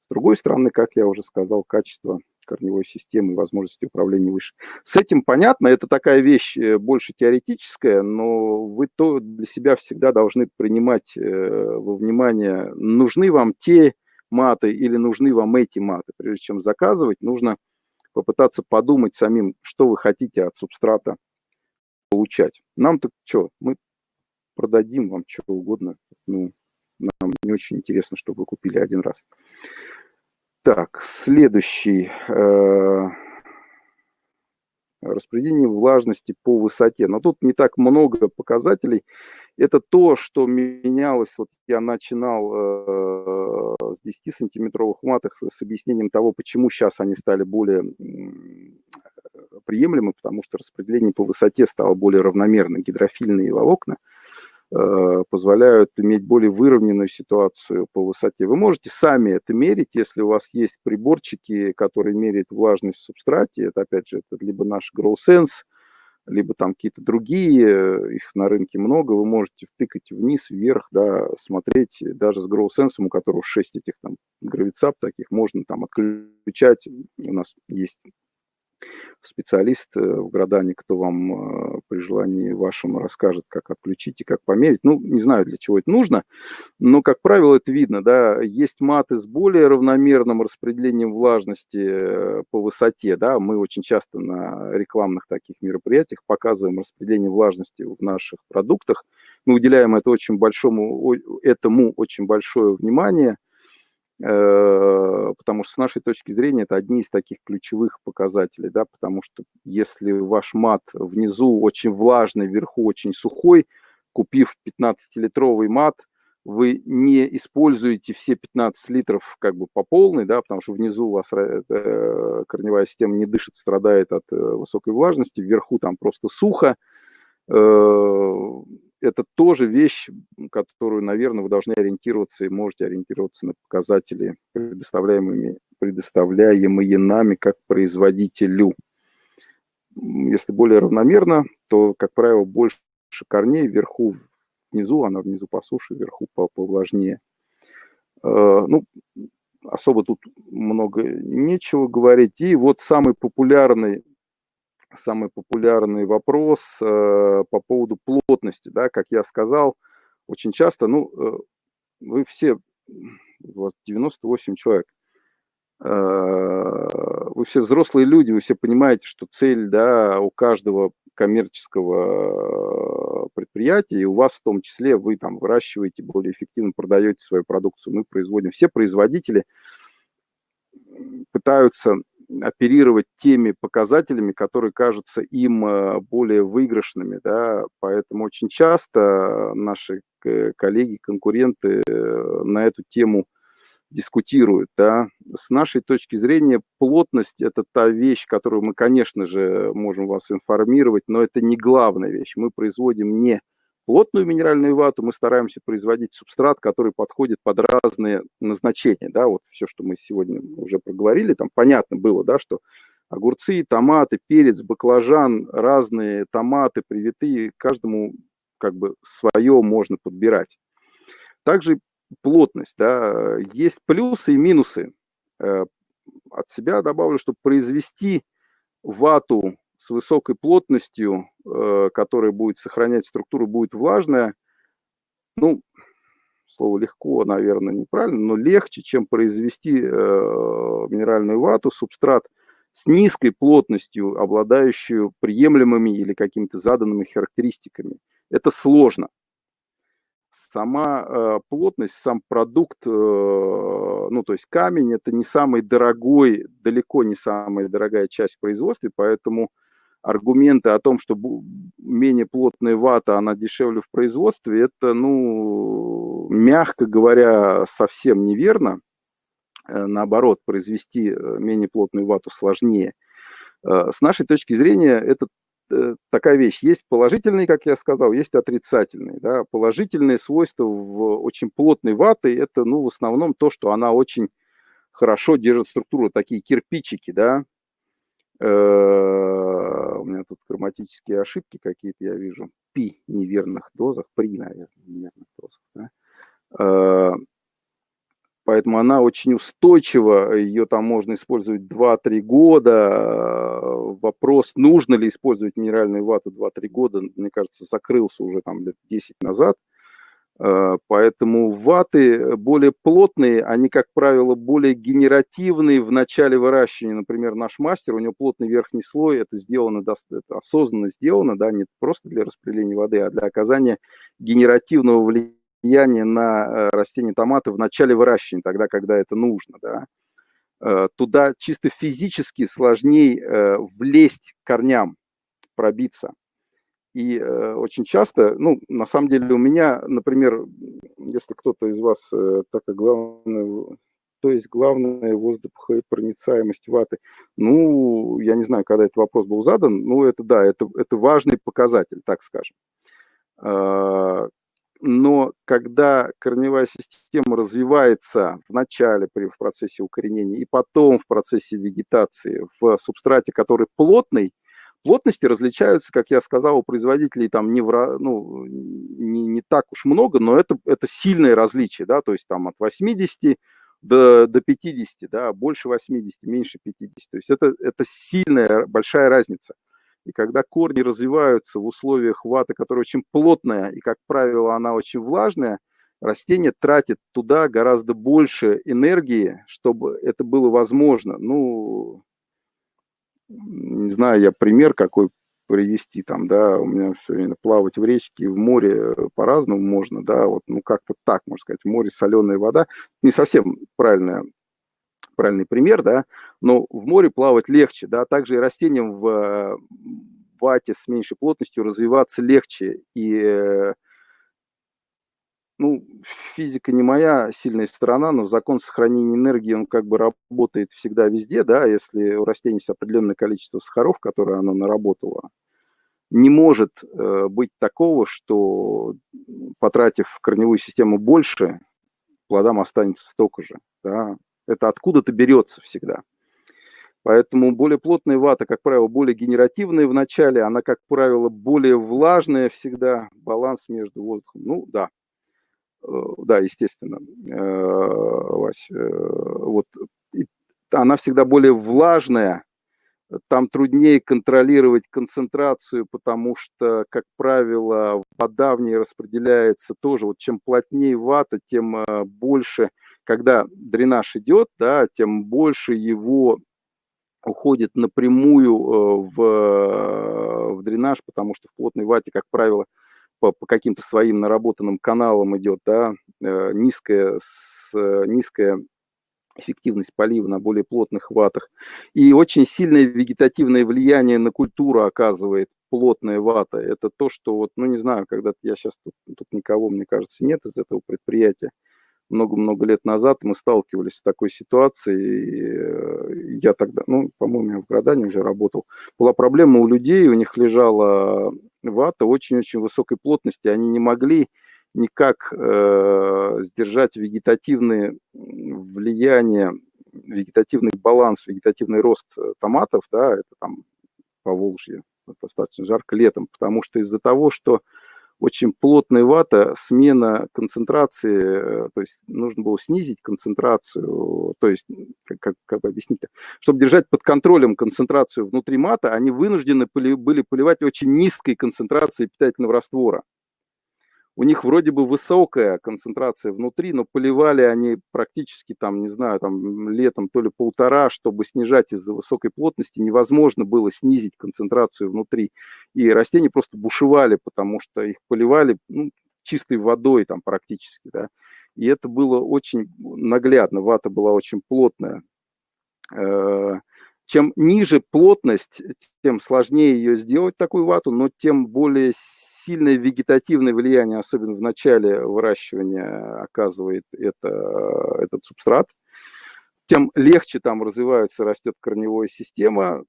С другой стороны, как я уже сказал, качество корневой системы и возможности управления выше. С этим понятно, это такая вещь больше теоретическая, но вы то для себя всегда должны принимать во внимание, нужны вам те маты или нужны вам эти маты. Прежде чем заказывать, нужно попытаться подумать самим, что вы хотите от субстрата получать. Нам-то что, мы продадим вам что угодно. Ну, нам не очень интересно, чтобы вы купили один раз. Так, следующий. Распределение влажности по высоте. Но тут не так много показателей. Это то, что менялось. Вот я начинал с 10-сантиметровых маток с объяснением того, почему сейчас они стали более приемлемы, потому что распределение по высоте стало более равномерно. Гидрофильные волокна позволяют иметь более выровненную ситуацию по высоте. Вы можете сами это мерить, если у вас есть приборчики, которые меряют влажность в субстрате. Это, опять же, это либо наш GrowSense, либо там какие-то другие, их на рынке много, вы можете втыкать вниз, вверх, да, смотреть, даже с GrowSense, у которого 6 этих там гравицап таких, можно там отключать. У нас есть специалист в Градане, кто вам при желании вашем расскажет, как отключить и как померить. Ну, не знаю, для чего это нужно, но, как правило, это видно, да. Есть маты с более равномерным распределением влажности по высоте, да. Мы очень часто на рекламных таких мероприятиях показываем распределение влажности в наших продуктах. Мы уделяем этому очень большое внимание, потому что с нашей точки зрения это одни из таких ключевых показателей, да, потому что если ваш мат внизу очень влажный, вверху очень сухой, купив 15-литровый мат, вы не используете все 15 литров как бы по полной, да, потому что внизу у вас корневая система не дышит, страдает от высокой влажности, вверху там просто сухо. Это тоже вещь, которую, наверное, вы должны ориентироваться и можете ориентироваться на показатели, предоставляемые нами как производителю. Если более равномерно, то, как правило, больше корней вверху, внизу, она внизу по суше, вверху повлажнее. Ну, особо тут много нечего говорить. И вот самый популярный вопрос по поводу плотности, да, как я сказал, очень часто, вы все, вот 98 человек, вы все взрослые люди, вы все понимаете, что цель, да, у каждого коммерческого предприятия, и у вас в том числе, вы там выращиваете, более эффективно продаете свою продукцию, мы производим. Все производители пытаются оперировать теми показателями, которые кажутся им более выигрышными, да, поэтому очень часто наши коллеги, конкуренты на эту тему дискутируют, да. С нашей точки зрения плотность – это та вещь, которую мы, конечно же, можем вас информировать, но это не главная вещь. Мы производим не плотную минеральную вату, мы стараемся производить субстрат, который подходит под разные назначения, да, вот все, что мы сегодня уже проговорили, там понятно было, да, что огурцы, томаты, перец, баклажан, разные томаты, привитые, каждому как бы свое можно подбирать. Также плотность, да, есть плюсы и минусы. От себя добавлю, что произвести вату с высокой плотностью, которая будет сохранять структуру, будет влажная, ну, слово легко, наверное, неправильно, но легче, чем произвести минеральную вату, субстрат с низкой плотностью, обладающую приемлемыми или какими-то заданными характеристиками. Это сложно. Сама плотность, сам продукт, ну, то есть камень, это не самый дорогой, далеко не самая дорогая часть в производстве, поэтому аргументы о том, что менее плотная вата, она дешевле в производстве, это, ну, мягко говоря, совсем неверно. Наоборот, произвести менее плотную вату сложнее. С нашей точки зрения, это такая вещь. Есть положительные, как я сказал, есть отрицательные. Да. Положительные свойства в очень плотной ваты – это, ну, в основном то, что она очень хорошо держит структуру, такие кирпичики, да. У меня тут грамматические ошибки какие-то, я вижу. Пи неверных дозах, при, наверное, неверных дозах. Да. Поэтому она очень устойчива, ее там можно использовать 2-3 года. Вопрос, нужно ли использовать минеральную вату 2-3 года, мне кажется, закрылся уже там лет 10 назад. Поэтому ваты более плотные, они, как правило, более генеративные в начале выращивания. Например, наш мастер, у него плотный верхний слой, это сделано, это осознанно сделано, да, не просто для распределения воды, а для оказания генеративного влияния на растения томата в начале выращивания, тогда, когда это нужно, да. Туда чисто физически сложнее влезть корням, пробиться. И очень часто, ну, на самом деле у меня, например, если кто-то из вас, так как главное, то есть главная воздухопроницаемость ваты. Ну, я не знаю, когда этот вопрос был задан, но это да, это важный показатель, так скажем. Но когда корневая система развивается в начале в процессе укоренения и потом в процессе вегетации в субстрате, который плотный, плотности различаются, как я сказал, у производителей там ну, не так уж много, но это сильное различие, да, то есть там от 80 до 50, да, больше 80, меньше 50. То есть это сильная, большая разница. И когда корни развиваются в условиях ваты, которая очень плотная и, как правило, она очень влажная, растение тратит туда гораздо больше энергии, чтобы это было возможно. Ну, не знаю, я пример какой привести там, да, у меня все время плавать в речке и в море по-разному можно, да, вот, ну, как-то так, можно сказать, в море соленая вода, не совсем правильный пример, да, но в море плавать легче, да, также и растениям в вате с меньшей плотностью развиваться легче, и ну, физика не моя сильная сторона, но закон сохранения энергии, он как бы работает всегда везде, да, если у растения есть определенное количество сахаров, которые оно наработало, не может быть такого, что, потратив в корневую систему больше, плодам останется столько же, да. Это откуда-то берется всегда. Поэтому более плотная вата, как правило, более генеративная в начале, она, как правило, более влажная всегда, баланс между воздухом. Ну, да, да, естественно, Вась, вот она всегда более влажная, там труднее контролировать концентрацию, потому что, как правило, вода в ней распределяется тоже. Вот чем плотнее вата, тем больше, когда дренаж идет, да, тем больше его уходит напрямую в дренаж, потому что в плотной вате, как правило, по каким-то своим наработанным каналам идет, да, низкая эффективность полива на более плотных ватах. И очень сильное вегетативное влияние на культуру оказывает плотная вата. Это то, что вот, ну не знаю, когда я сейчас тут никого, мне кажется, нет из этого предприятия. Много-много лет назад мы сталкивались с такой ситуацией. Я тогда, ну, по-моему, я в Градане уже работал. Была проблема у людей, у них лежала вата очень-очень высокой плотности. Они не могли никак сдержать вегетативные влияния, вегетативный баланс, вегетативный рост томатов, да, это там по Волжье достаточно жарко летом, потому что из-за того, что очень плотная вата, смена концентрации, то есть нужно было снизить концентрацию, то есть, как бы объяснить, чтобы держать под контролем концентрацию внутри мата, они вынуждены были поливать очень низкой концентрацией питательного раствора. У них вроде бы высокая концентрация внутри, но поливали они практически там, не знаю, там летом то ли полтора, чтобы снижать из-за высокой плотности, невозможно было снизить концентрацию внутри. И растения просто бушевали, потому что их поливали, ну, чистой водой там практически, да. И это было очень наглядно, вата была очень плотная. Чем ниже плотность, тем сложнее ее сделать, такую вату, но тем более сильное вегетативное влияние, особенно в начале выращивания, оказывает этот субстрат. Тем легче там развивается, растет корневая система.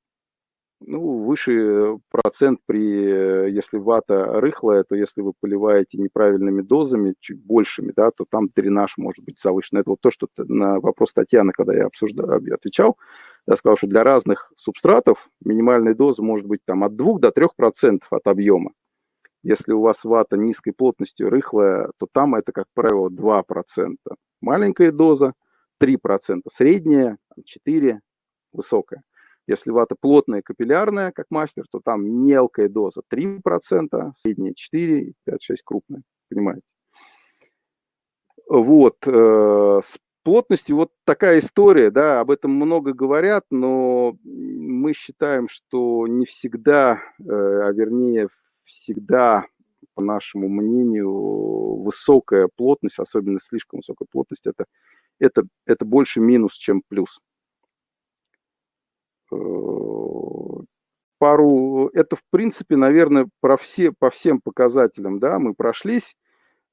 Ну, выше процент если вата рыхлая, то если вы поливаете неправильными дозами, чуть большими, да, то там дренаж может быть завышен. Это вот то, что на вопрос Татьяны, когда я отвечал, я сказал, что для разных субстратов минимальная доза может быть там от 2 до 3% от объема. Если у вас вата низкой плотностью рыхлая, то там это, как правило, 2%. Маленькая доза 3%, средняя 4%, высокая. Если вата плотная, капиллярная, как мастер, то там мелкая доза 3%, средняя 4%, 5-6 крупная. Понимаете? Вот. С плотностью вот такая история, да, об этом много говорят, но мы считаем, что не всегда, а вернее всегда, по нашему мнению, высокая плотность, особенно слишком высокая плотность, это больше минус, чем плюс. Это, в принципе, наверное, по всем показателям, да, мы прошлись.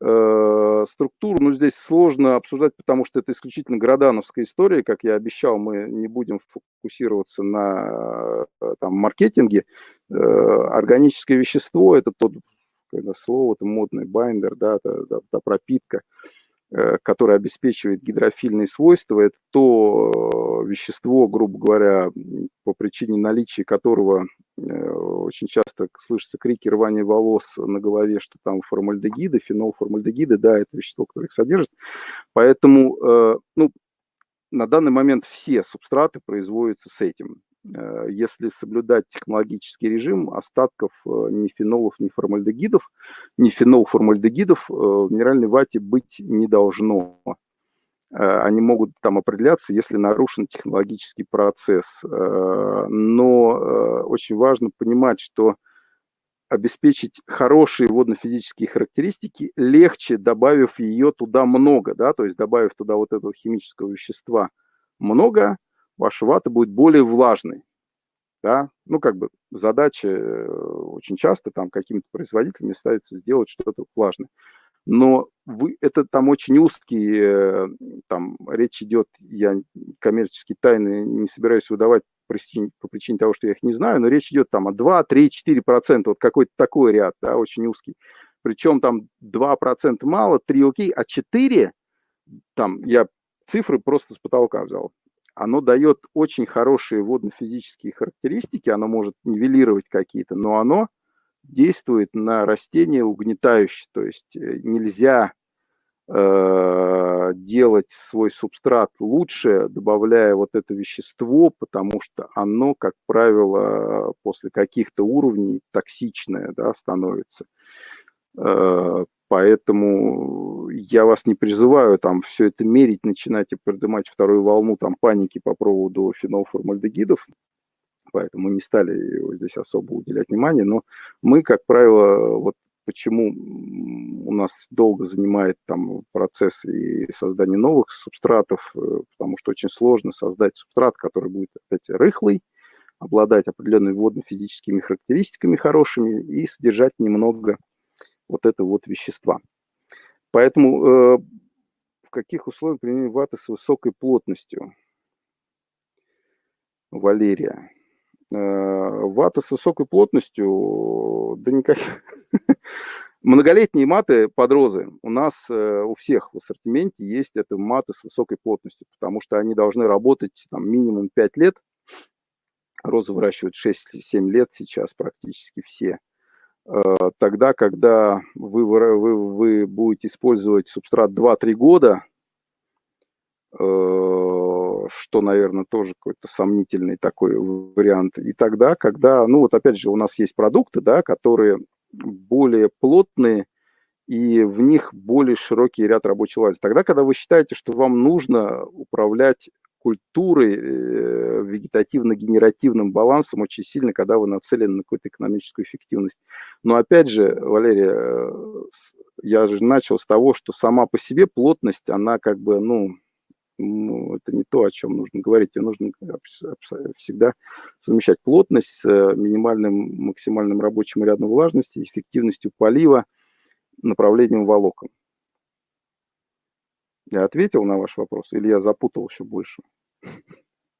Структуру, ну, здесь сложно обсуждать, потому что это исключительно градановская история. Как я обещал, мы не будем фокусироваться на там, маркетинге. Органическое вещество – это тот, когда слово, это модный байндер, да, та пропитка, которое обеспечивает гидрофильные свойства. Это то вещество, грубо говоря, по причине наличия которого очень часто слышатся крики рвания волос на голове, что там формальдегиды, фенолформальдегиды, да, это вещество, которое их содержит. Поэтому, ну, на данный момент все субстраты производятся с этим. Если соблюдать технологический режим, остатков ни фенолов, ни формальдегидов, ни фенолформальдегидов в минеральной вате быть не должно. Они могут там определяться, если нарушен технологический процесс. Но очень важно понимать, что обеспечить хорошие водно-физические характеристики легче, добавив ее туда много, да, то есть добавив туда вот этого химического вещества много, ваша вата будет более влажной, да. Ну, как бы задача очень часто там какими-то производителями ставится сделать что-то влажное. Но это там очень узкий, там речь идет, я коммерческие тайны не собираюсь выдавать по причине того, что я их не знаю, но речь идет там о 2, 3, 4%, вот какой-то такой ряд, да, очень узкий. Причем там 2% мало, 3 окей, а 4, там я цифры просто с потолка взял. Оно дает очень хорошие водно-физические характеристики, оно может нивелировать какие-то, но оно действует на растение угнетающе, то есть нельзя делать свой субстрат лучше, добавляя вот это вещество, потому что оно, как правило, после каких-то уровней токсичное, да, становится. Поэтому я вас не призываю там все это мерить, начинать и поднимать вторую волну там паники по поводу фенолформальдегидов, поэтому не стали здесь особо уделять внимание, но мы, как правило, вот почему у нас долго занимает там процесс и создание новых субстратов, потому что очень сложно создать субстрат, который будет, опять, рыхлый, обладать определенными водно-физическими характеристиками хорошими и содержать немного вот этого вот вещества. Поэтому в каких условиях применения ваты с высокой плотностью, Валерия? Вата с высокой плотностью, да никак. Многолетние маты под розы у нас у всех в ассортименте есть, это маты с высокой плотностью, потому что они должны работать там минимум 5 лет. Розы выращивают 6-7 лет сейчас практически все. Тогда, когда вы будете использовать субстрат 2-3 года, что, наверное, тоже какой-то сомнительный такой вариант. И тогда, когда, ну вот опять же, у нас есть продукты, да, которые более плотные, и в них более широкий ряд рабочей лади. Тогда, когда вы считаете, что вам нужно управлять культурой, вегетативно-генеративным балансом очень сильно, когда вы нацелены на какую-то экономическую эффективность. Но опять же, Валерия, я же начал с того, что сама по себе плотность, она как бы, ну, это не то, о чем нужно говорить. Ее нужно всегда совмещать плотность с минимальным, максимальным рабочим рядом влажности, эффективностью полива, направлением волокон. Я ответил на ваш вопрос или я запутал еще больше,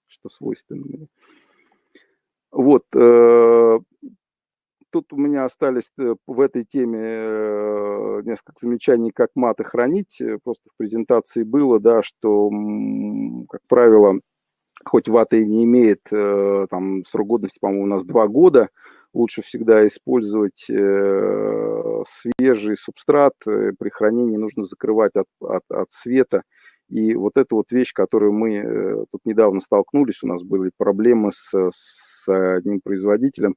что свойственно мне? Вот. Тут у меня остались в этой теме несколько замечаний, как маты хранить. Просто в презентации было, да, что, как правило, хоть вата и не имеет там срок годности, по-моему, у нас 2 года, лучше всегда использовать свежий субстрат. При хранении нужно закрывать от света. И вот эта вот вещь, которую мы тут недавно столкнулись, у нас были проблемы с одним производителем.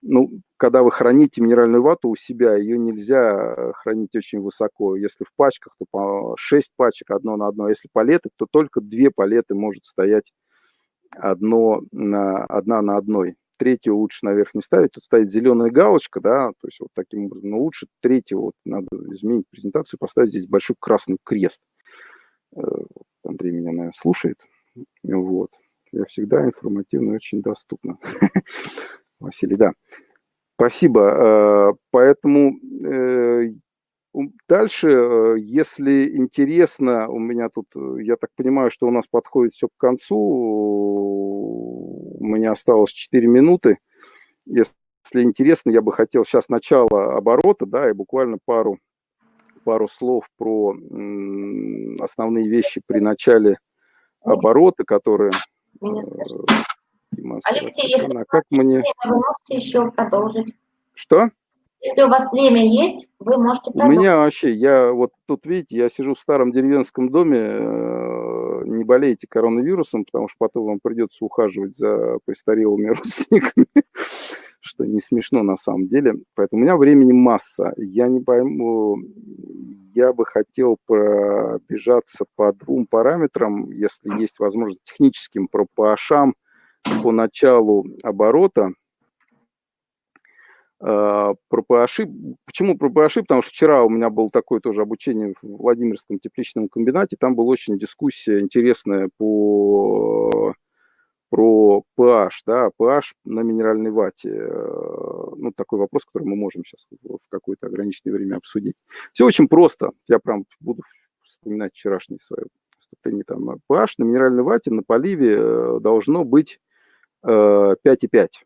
Ну, когда вы храните минеральную вату у себя, ее нельзя хранить очень высоко. Если в пачках, то по 6 пачек одно на одно. А если палеты, то только 2 палеты может стоять одна на одной. Третью лучше наверх не ставить. Тут стоит зеленая галочка, да, то есть вот таким образом. Но лучше третью, вот надо изменить презентацию, поставить здесь большой красный крест. Андрей меня, наверное, слушает. Вот. Я всегда информативно и очень доступно. Василий, да. Спасибо. Поэтому Дальше, если интересно, у меня тут, я так понимаю, что у нас подходит все к концу. У меня осталось 4 минуты. Если интересно, я бы хотел сейчас начало оборота, да, и буквально пару слов про основные вещи при начале оборота, которые мастер Алексей, если у Аксакана. вас Как есть мне... время, вы можете еще продолжить. Что? Если у вас время есть, вы можете У продолжить. меня вообще, я вот тут, видите, я сижу в старом деревенском доме, не болейте коронавирусом, потому что потом вам придется ухаживать за престарелыми родственниками, что не смешно на самом деле. Поэтому у меня времени масса. Я не пойму, я бы хотел пробежаться по двум параметрам, если есть возможность, техническим, по PH по началу оборота. Про PH. Почему про PH? Потому что вчера у меня было такое тоже обучение в Владимирском тепличном комбинате. Там была очень дискуссия интересная про PH, да, PH на минеральной вате. Ну, такой вопрос, который мы можем сейчас в какое-то ограниченное время обсудить. Все очень просто. Я прям буду вспоминать вчерашнее свое выступление. Там PH на минеральной вате на поливе должно быть 5,5.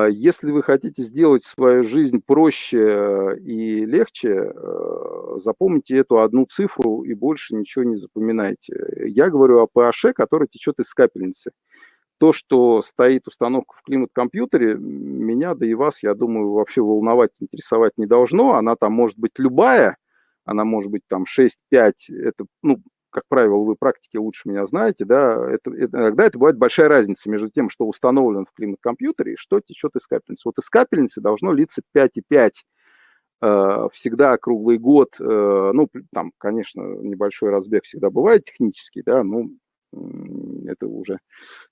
Если вы хотите сделать свою жизнь проще и легче, запомните эту одну цифру и больше ничего не запоминайте. Я говорю о pH, который течет из капельницы. То, что стоит установка в климат-компьютере, меня, да и вас, я думаю, вообще волновать, интересовать не должно. Она там может быть любая, она может быть там 6,5, это, ну, как правило, вы практики лучше меня знаете, да, иногда это бывает большая разница между тем, что установлено в климат-компьютере и что течет из капельницы. Вот из капельницы должно литься 5,5 всегда круглый год. Ну, там, конечно, небольшой разбег всегда бывает технический, да, ну, это уже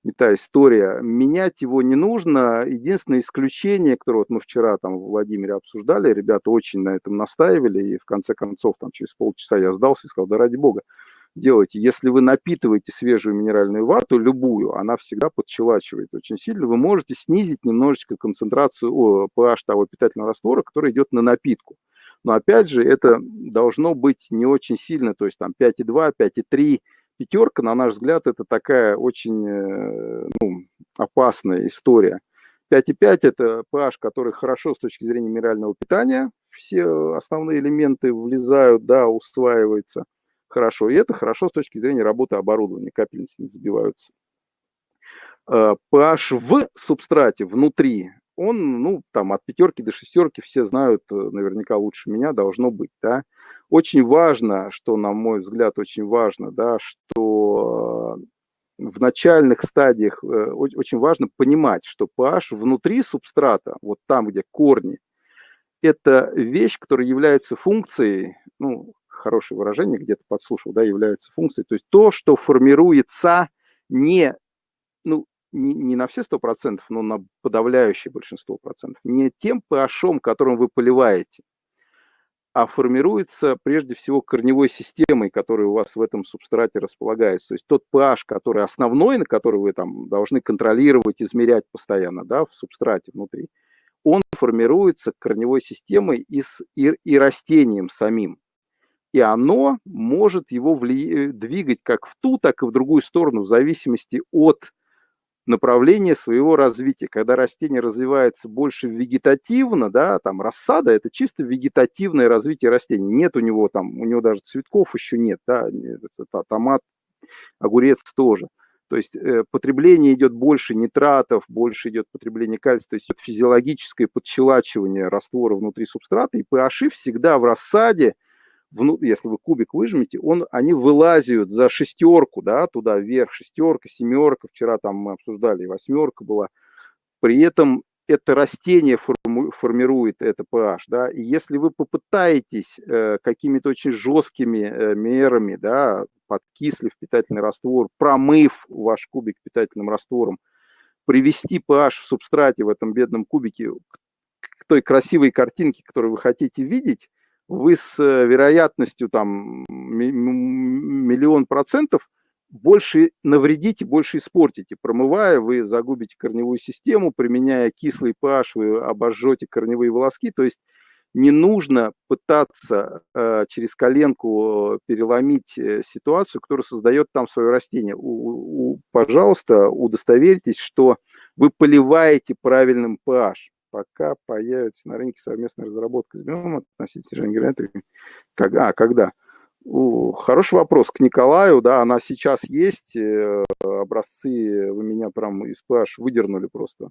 не та история. Менять его не нужно. Единственное исключение, которое вот мы вчера там в Владимире обсуждали, ребята очень на этом настаивали, и в конце концов там через полчаса я сдался и сказал, да ради бога, делайте. Если вы напитываете свежую минеральную вату, любую, она всегда подщелачивает очень сильно, вы можете снизить немножечко концентрацию pH того питательного раствора, который идет на напитку. Но опять же, это должно быть не очень сильно, то есть там 5,2, 5,3, пятерка, на наш взгляд, это такая очень опасная история. 5,5 это pH, который хорошо с точки зрения минерального питания, все основные элементы влезают, да, усваивается хорошо. И это хорошо с точки зрения работы оборудования, капельницы не забиваются. pH в субстрате внутри, он, ну, там от пятерки до шестерки, все знают, наверняка лучше меня, должно быть, да. Очень важно, что, на мой взгляд, очень важно, да, что в начальных стадиях очень важно понимать, что pH внутри субстрата, вот там, где корни, это вещь, которая является функцией, ну, хорошее выражение, где-то подслушал, да, является функцией, то есть то, что формируется не, ну, не на все 100%, но на подавляющее большинство процентов, не тем pH, которым вы поливаете, а формируется прежде всего корневой системой, которая у вас в этом субстрате располагается. То есть тот pH, который основной, на который вы там должны контролировать, измерять постоянно, да, в субстрате внутри, он формируется корневой системой и растением самим. И оно может его двигать как в ту, так и в другую сторону, в зависимости от направление своего развития. Когда растение развивается больше вегетативно, да, там рассада – это чисто вегетативное развитие растения. Нет у него там, у него даже цветков еще нет, да, томат, огурец тоже. То есть потребление идет больше нитратов, больше идет потребление кальция, то есть идет физиологическое подщелачивание раствора внутри субстрата, и pH всегда в рассаде, если вы кубик выжмете, они вылазят за шестерку, да, туда вверх, шестерка, семерка, вчера там мы обсуждали, и восьмерка была. При этом это растение формирует это pH, да, и если вы попытаетесь какими-то очень жесткими мерами, да, подкислив питательный раствор, промыв ваш кубик питательным раствором, привести pH в субстрате в этом бедном кубике к той красивой картинке, которую вы хотите видеть, вы с вероятностью там 1,000,000% больше навредите, больше испортите. Промывая, вы загубите корневую систему, применяя кислый pH, вы обожжете корневые волоски. То есть Не нужно пытаться через коленку переломить ситуацию, которая создает там свое растение. Пожалуйста, удостоверьтесь, что вы поливаете правильным pH. Пока появится на рынке совместная разработка с биомом относительно генераторов. Когда? Хороший вопрос к Николаю, да, она сейчас есть, образцы вы меня прям из pH выдернули просто.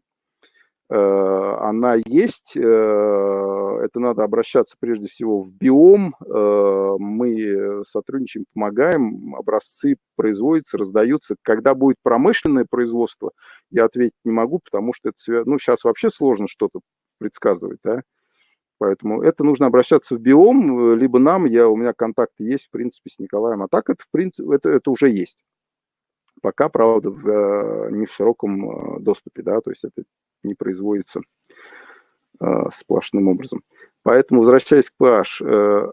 Она есть, это надо обращаться прежде всего в биом, мы сотрудничаем, помогаем, образцы производятся, раздаются. Когда будет промышленное производство, я ответить не могу, потому что это сейчас вообще сложно что-то предсказывать, да, поэтому это нужно обращаться в биом, либо нам, у меня контакты есть, в принципе, с Николаем, а так это, в принципе, это уже есть. Пока, правда, не в широком доступе, да, то есть это не производится сплошным образом. Поэтому, возвращаясь к pH,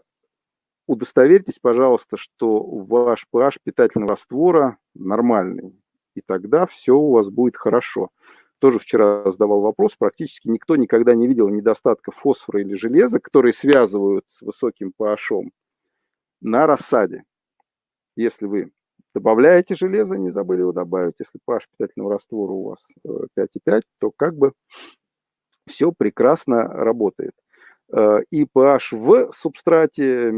удостоверьтесь, пожалуйста, что ваш pH питательного раствора нормальный, и тогда все у вас будет хорошо. Тоже вчера задавал вопрос, практически никто никогда не видел недостатка фосфора или железа, которые связывают с высоким pH на рассаде. Если вы добавляете железо, не забыли его добавить, если pH питательного раствора у вас 5,5, то как бы все прекрасно работает. И pH в субстрате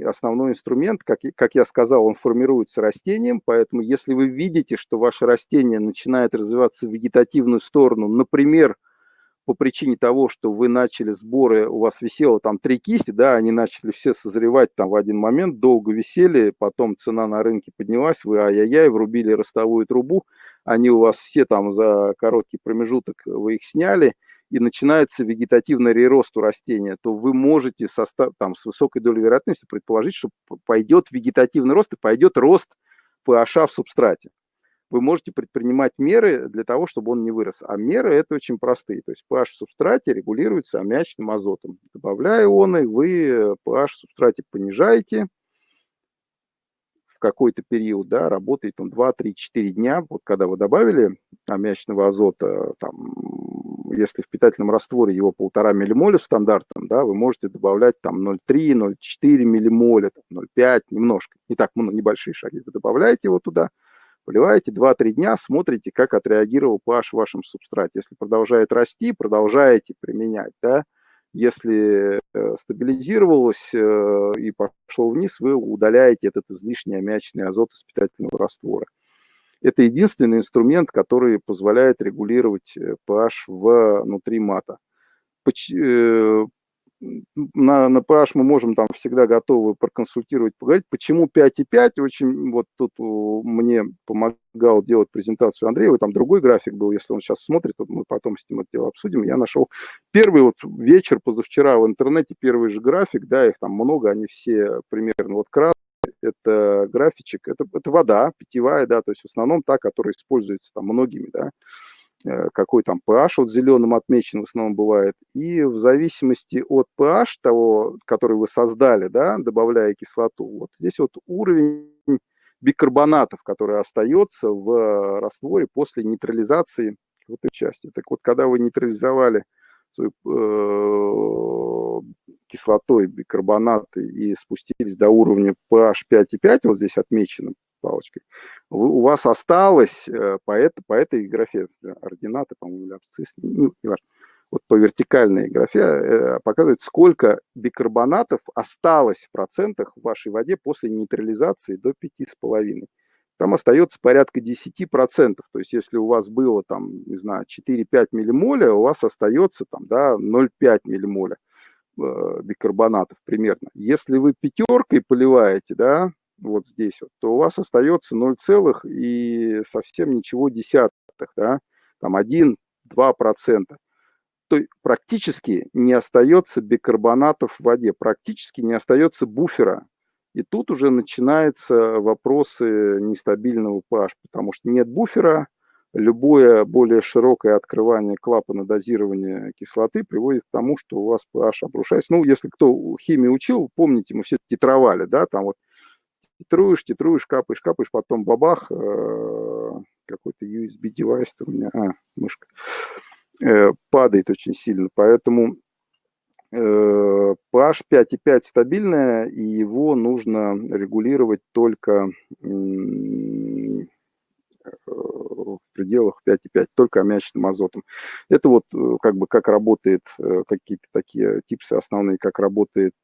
основной инструмент, как я сказал, он формируется растением, поэтому если вы видите, что ваше растение начинает развиваться в вегетативную сторону, например, по причине того, что вы начали сборы, у вас висело там 3 кисти, да, они начали все созревать там в один момент, долго висели, потом цена на рынке поднялась, вы ай-яй-яй, врубили ростовую трубу, они у вас все там за короткий промежуток, вы их сняли, и начинается вегетативный рерост у растения, то вы можете там, с высокой долей вероятности предположить, что пойдет вегетативный рост и пойдет рост pH в субстрате. Вы можете предпринимать меры для того, чтобы он не вырос. А меры это очень простые. То есть pH в субстрате регулируется аммиачным азотом. Добавляя ионы, вы pH в субстрате понижаете в какой-то период, да, работает он 2, 3, 4 дня. Вот когда вы добавили аммиачного азота, там, если в питательном растворе его 1,5 миллимоля в стандартном, да, вы можете добавлять там 0,3, 0,4 миллимоля, 0,5, немножко, не так много, небольшие шаги. Вы добавляете его туда, поливаете 2-3 дня, смотрите, как отреагировал pH в вашем субстрате. Если продолжает расти, продолжаете применять, да. Если стабилизировалось и пошло вниз, вы удаляете этот излишний аммиачный азот из питательного раствора. Это единственный инструмент, который позволяет регулировать pH внутри мата. На pH мы можем там всегда готовы проконсультировать, поговорить. Почему 5,5? Очень вот тут мне помогал делать презентацию Андрей, там другой график был, если он сейчас смотрит, то мы потом с ним это дело обсудим. Я нашел первый вот вечер позавчера в интернете, первый же график, да, их там много, они все примерно вот красные. Это графичек, это вода питьевая, да, то есть в основном та, которая используется там многими, да, какой там pH вот зеленым отмечен в основном бывает. И в зависимости от pH того, который вы создали, да, добавляя кислоту, вот здесь вот уровень бикарбонатов, который остается в растворе после нейтрализации в этой части. Так вот, когда вы нейтрализовали свою, кислотой бикарбонаты и спустились до уровня pH 5,5, вот здесь отмечено палочкой, у вас осталось по этой графе ординаты, по-моему, или абсцисс, не важно, вот по вертикальной графе показывает, сколько бикарбонатов осталось в процентах в вашей воде после нейтрализации до 5,5. Там остается порядка 10%. То есть если у вас было там, не знаю, 4-5 миллимоля, у вас остается там, да, 0,5 миллимоля бикарбонатов примерно. Если вы пятеркой поливаете, да, вот здесь вот, то у вас остается 0, и совсем ничего десятых, да, там 1-2%. То есть практически не остается бикарбонатов в воде, практически не остается буфера. И тут уже начинаются вопросы нестабильного pH, потому что нет буфера, любое более широкое открывание клапана дозирования кислоты приводит к тому, что у вас pH обрушается. Ну, если кто химию учил, помните, мы все титровали, да, там вот титруешь, капаешь, потом бабах, какой-то USB-девайс у меня, мышка, падает очень сильно. Поэтому pH 5,5 стабильное, и его нужно регулировать только в пределах 5,5, только аммиачным азотом. Это вот как бы как работает, какие-то такие типсы основные, как работает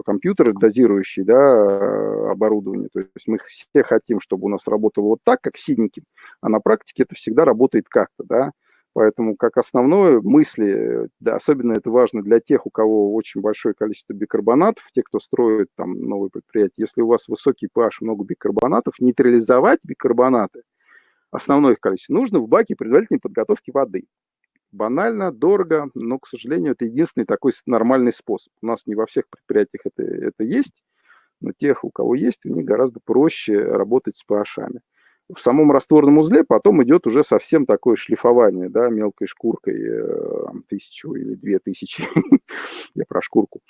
компьютер, дозирующий, да, оборудование. То есть мы все хотим, чтобы у нас работало вот так, как синеньким, а на практике это всегда работает как-то, да. Поэтому как основное мысли, да, особенно это важно для тех, у кого очень большое количество бикарбонатов, те, кто строит там новые предприятия, если у вас высокий pH, много бикарбонатов, нейтрализовать бикарбонаты, основное их количество, нужно в баке предварительной подготовки воды. Банально, дорого, но, к сожалению, это единственный такой нормальный способ. У нас не во всех предприятиях это есть, но тех, у кого есть, у них гораздо проще работать с pH-ами. В самом растворном узле потом идет уже совсем такое шлифование, да, мелкой шкуркой, 1000 или 2000, я про шкурку.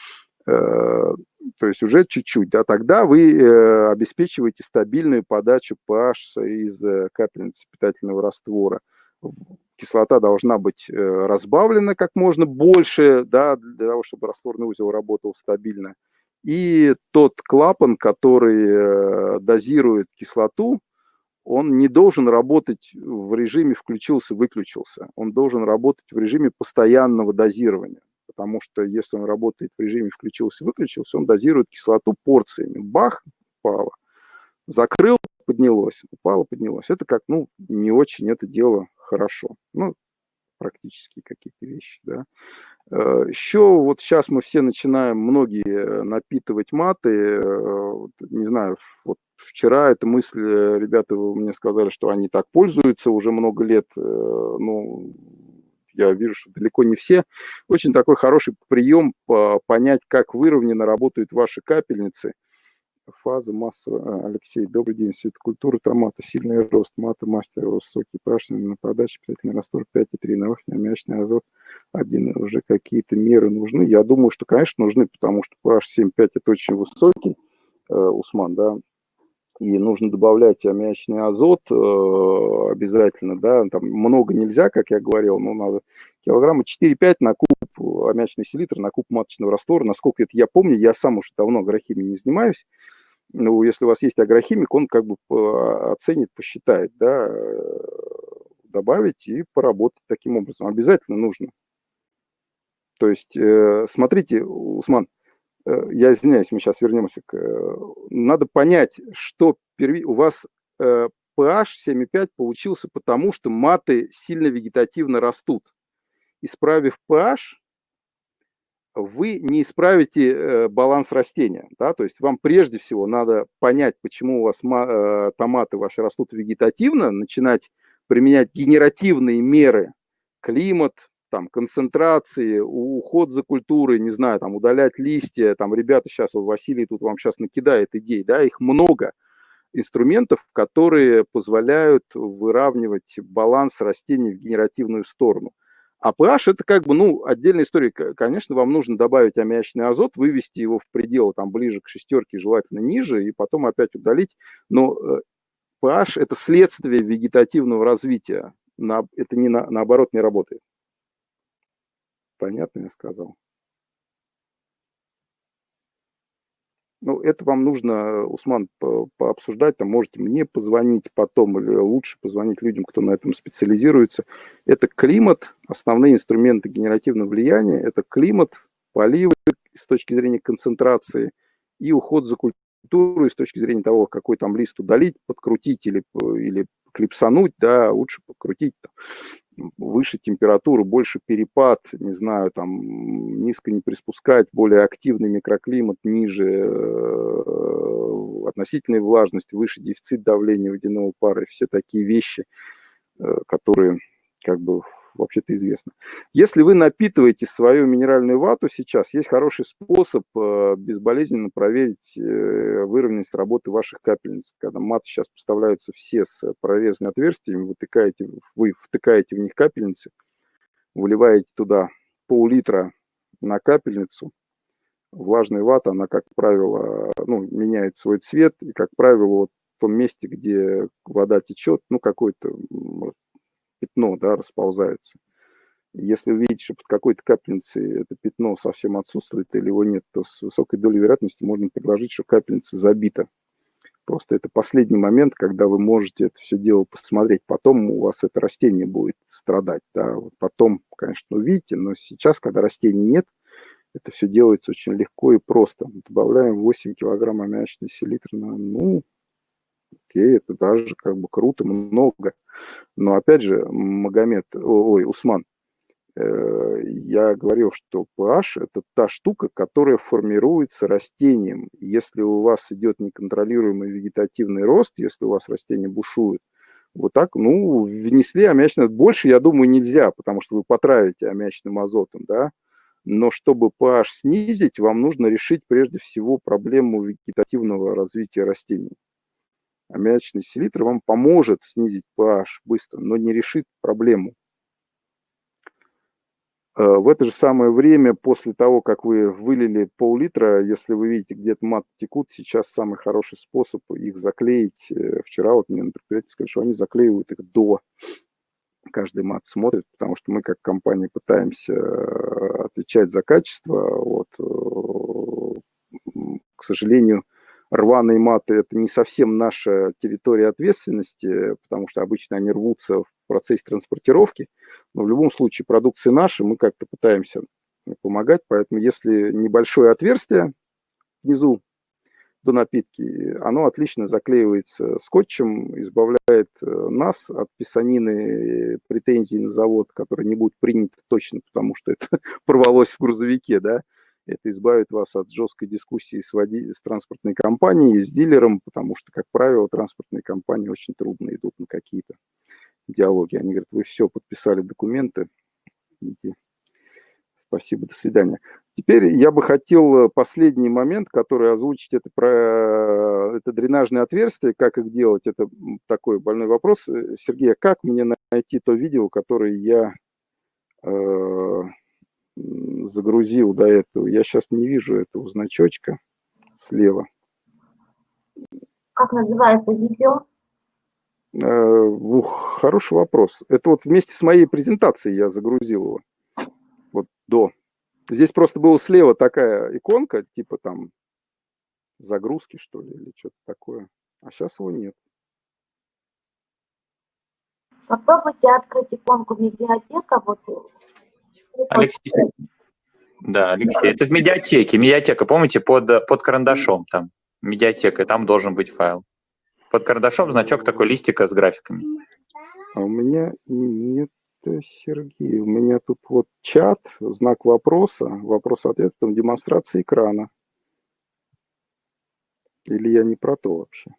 То есть уже чуть-чуть, да, тогда вы обеспечиваете стабильную подачу pH из капельницы питательного раствора. Кислота должна быть разбавлена как можно больше, да, для того, чтобы растворный узел работал стабильно. И тот клапан, который дозирует кислоту, он не должен работать в режиме включился-выключился. Он должен работать в режиме постоянного дозирования. Потому что если он работает в режиме включился-выключился, он дозирует кислоту порциями. Бах, упало. Закрыл, поднялось. Упало, поднялось. Это как, ну, не очень это дело хорошо. Ну, практически какие-то вещи, да. Еще вот сейчас мы все начинаем, многие, напитывать маты. Не знаю, вот вчера эта мысль, ребята мне сказали, что они так пользуются уже много лет. Ну, я вижу, что далеко не все. Очень такой хороший прием понять, как выровненно работают ваши капельницы. Фаза, масса. Алексей, добрый день. Светокультура томата, сильный рост, мата, мастер, высокий pH, на подаче, питательный раствор 5,3, на выходе аммиачный азот 1. Уже какие-то меры нужны? Я думаю, что, конечно, нужны, потому что pH 7,5 это очень высокий, Усман, да, и нужно добавлять аммиачный азот обязательно, да, там много нельзя, как я говорил, но надо килограмма 4-5 на куб аммиачный селитр, на куб маточного раствора. Насколько это я помню, я сам уже давно агрохимией не занимаюсь. Ну, если у вас есть агрохимик, он как бы оценит, посчитает, да, добавить и поработать таким образом. Обязательно нужно. То есть, смотрите, Усман, я извиняюсь, мы сейчас вернемся надо понять, что у вас pH 7,5 получился потому, что маты сильно вегетативно растут. Исправив pH, вы не исправите баланс растения. Да? То есть вам прежде всего надо понять, почему у вас томаты ваши растут вегетативно, начинать применять генеративные меры, климат, там, концентрации, уход за культурой, не знаю, там, удалять листья, там, ребята сейчас, вот Василий тут вам сейчас накидает идей, да, их много инструментов, которые позволяют выравнивать баланс растений в генеративную сторону. А pH это как бы, ну, отдельная история. Конечно, вам нужно добавить аммиачный азот, вывести его в пределы, там, ближе к шестерке, желательно ниже, и потом опять удалить. Но pH это следствие вегетативного развития. Это не наоборот не работает. Понятно я сказал? Ну, это вам нужно, Усман, пообсуждать, там можете мне позвонить потом, или лучше позвонить людям, кто на этом специализируется. Это климат, основные инструменты генеративного влияния, это климат, поливы с точки зрения концентрации и уход за культурой с точки зрения того, какой там лист удалить, подкрутить или клипсануть, да, лучше подкрутить, выше температуру, больше перепад, не знаю, там низко не приспускать, более активный микроклимат, ниже относительная влажность, выше дефицит давления водяного пара, все такие вещи, которые как бы вообще-то известны. Если вы напитываете свою минеральную вату сейчас, есть хороший способ безболезненно проверить выровненность работы ваших капельниц. Когда маты сейчас поставляются все с прорезанными отверстиями, вы втыкаете в них капельницы, выливаете туда пол-литра на капельницу. Влажная вата, она, как правило, ну, меняет свой цвет, и, как правило, вот в том месте, где вода течет, ну, какое-то пятно, да, расползается. Если вы видите, что под какой-то капельницей это пятно совсем отсутствует или его нет, то с высокой долей вероятности можно предположить, что капельница забита. Просто это последний момент, когда вы можете это все дело посмотреть. Потом у вас это растение будет страдать. Да? Вот потом, конечно, увидите, но сейчас, когда растений нет, это все делается очень легко и просто. Добавляем 8 килограмм аммиачной селитры ну, окей, это даже как бы круто, много. Но опять же, Усман, я говорил, что pH – это та штука, которая формируется растением. Если у вас идет неконтролируемый вегетативный рост, если у вас растение бушует, вот так, внесли аммиачный. Больше, я думаю, нельзя, потому что вы потравите аммиачным азотом, да. Но чтобы pH снизить, вам нужно решить прежде всего проблему вегетативного развития растений. Аммиачный селитр вам поможет снизить pH быстро, но не решит проблему. В это же самое время, после того, как вы вылили пол-литра, если вы видите, где-то маты текут, сейчас самый хороший способ их заклеить. Вчера вот мне на предприятии сказали, что они заклеивают их до. Каждый мат смотрит, потому что мы как компания пытаемся отвечать за качество. Вот, к сожалению, рваные маты – это не совсем наша территория ответственности, потому что обычно они рвутся в процессе транспортировки. Но в любом случае продукция наша, мы как-то пытаемся помогать. Поэтому если небольшое отверстие внизу до напитки, оно отлично заклеивается скотчем, избавляет нас от писанины, претензий на завод, которые не будут приняты точно, потому что это порвалось в грузовике, да. Это избавит вас от жесткой дискуссии с транспортной компанией, с дилером, потому что, как правило, транспортные компании очень трудно идут на какие-то диалоги. Они говорят, вы все, подписали документы, идите. Спасибо, до свидания. Теперь я бы хотел последний момент, который озвучить, это про это дренажные отверстия, как их делать, это такой больной вопрос. Сергей, а как мне найти то видео, которое я загрузил до этого? Я сейчас не вижу этого значочка слева. Как называется видео? Хороший вопрос. Это вот вместе с моей презентацией я загрузил его. Вот до. Здесь просто была слева такая иконка, типа там загрузки, что ли, или что-то такое. А сейчас его нет. Попробуйте открыть иконку медиатека. Вот. Алексей, да, Алексей, это в медиатеке. Медиатека, помните, под карандашом там. Медиатека, там должен быть файл. Под карандашом значок такой листика с графиками. А у меня нет, Сергей. У меня тут вот чат, знак вопроса, вопрос-ответ, потом демонстрация экрана. Или я не про то вообще?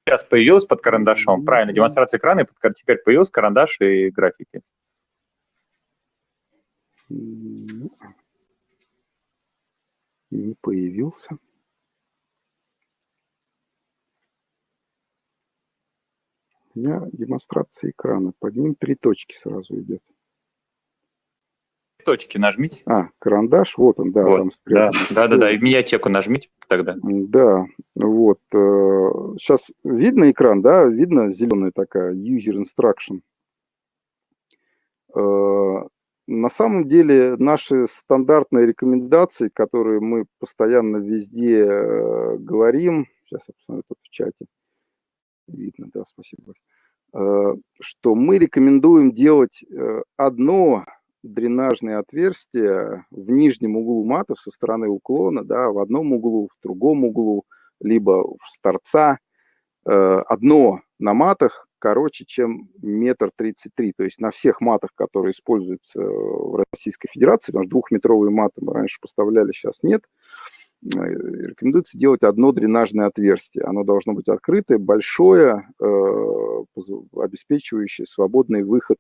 Сейчас появилась под карандашом. Правильно, демонстрация экрана, и теперь появился карандаш и графики. Не появился. У меня демонстрация экрана. Под ним 3 точки сразу идет. Точки нажмите. Карандаш, вот он, да. Вот, там да, и в медиатеку нажмите тогда. Да, вот. Сейчас видно экран, да? Видно зеленая такая user instruction. На самом деле наши стандартные рекомендации, которые мы постоянно везде говорим, сейчас я посмотрю тут в чате, видно, да, спасибо, что мы рекомендуем делать одно дренажное отверстие в нижнем углу матов со стороны уклона, да, в одном углу, в другом углу, либо с торца. Одно на матах короче, чем 1,33 м. То есть на всех матах, которые используются в Российской Федерации, потому что двухметровые маты мы раньше поставляли, сейчас нет, рекомендуется делать одно дренажное отверстие. Оно должно быть открытое, большое, обеспечивающее свободный выход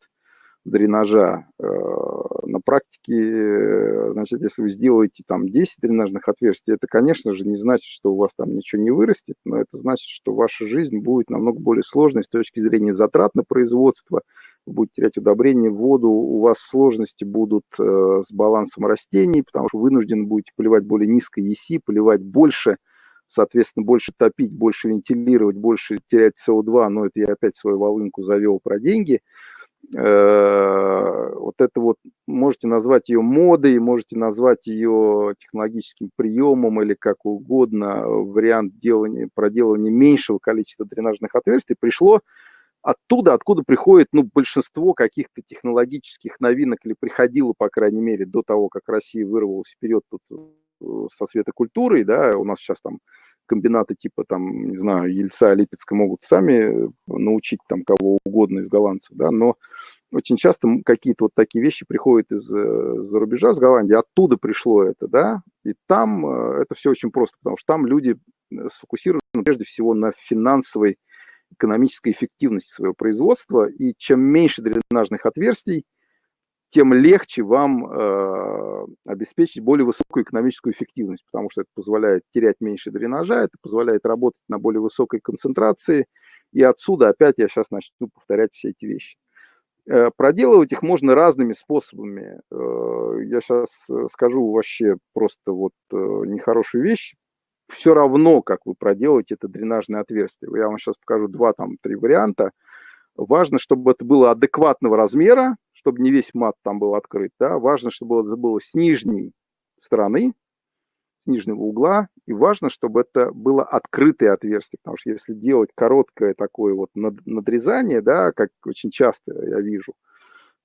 дренажа. На практике, значит, если вы сделаете там 10 дренажных отверстий, это, конечно же, не значит, что у вас там ничего не вырастет, но это значит, что ваша жизнь будет намного более сложной с точки зрения затрат на производство, вы будете терять удобрение, воду, у вас сложности будут с балансом растений, потому что вынуждены будете поливать более низкой ЕСИ, поливать больше, соответственно, больше топить, больше вентилировать, больше терять СО2, но это я опять свою волынку завел про деньги. Вот это вот, можете назвать ее модой, можете назвать ее технологическим приемом или как угодно, вариант проделывания меньшего количества дренажных отверстий, пришло оттуда, откуда приходит, ну, большинство каких-то технологических новинок, или приходило, по крайней мере, до того, как Россия вырвалась вперед тут со светокультурой, да, у нас сейчас там комбинаты типа, там, не знаю, Ельца, Липецка могут сами научить там кого угодно из голландцев, да, но очень часто какие-то вот такие вещи приходят из-за рубежа, с Голландии, оттуда пришло это, да, и там это все очень просто, потому что там люди сфокусированы прежде всего на финансовой, экономической эффективности своего производства, и чем меньше дренажных отверстий, тем легче вам обеспечить более высокую экономическую эффективность, потому что это позволяет терять меньше дренажа, это позволяет работать на более высокой концентрации, и отсюда опять я сейчас начну повторять все эти вещи. Проделывать их можно разными способами. Я сейчас скажу вообще просто вот нехорошую вещь. Все равно, как вы проделаете это дренажное отверстие. Я вам сейчас покажу 2-3 варианта. Важно, чтобы это было адекватного размера, чтобы не весь мат там был открыт. Да? Важно, чтобы это было с нижней стороны, с нижнего угла. И важно, чтобы это было открытое отверстие. Потому что если делать короткое такое вот надрезание, да, как очень часто я вижу,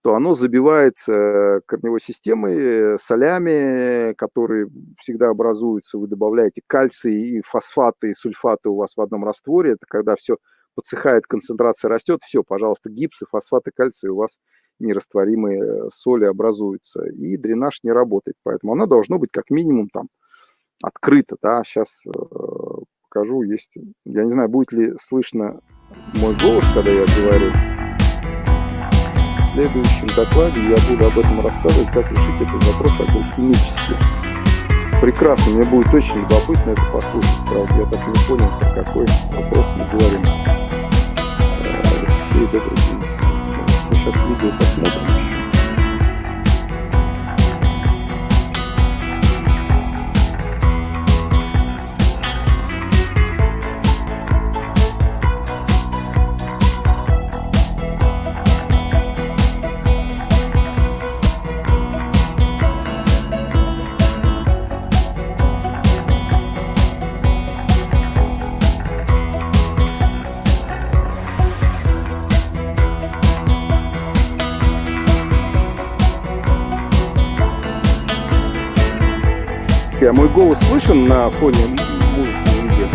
то оно забивается корневой системой, солями, которые всегда образуются. Вы добавляете кальций и фосфаты, и сульфаты у вас в одном растворе. Это когда все подсыхает, концентрация растет, все, пожалуйста, гипсы, фосфаты, кальций у вас нерастворимые соли образуются. И дренаж не работает. Поэтому оно должно быть как минимум там открыто. Да? Сейчас покажу. Есть, я не знаю, будет ли слышно мой голос, когда я говорю. В следующем докладе я буду об этом рассказывать, как решить этот вопрос агрохимически. Прекрасно, мне будет очень любопытно это послушать. Правда, я так и не понял, про какой вопрос мы говорим. Алексей, добрый день. Мы сейчас видео посмотрим. А мой голос слышен на фоне музыки или нет?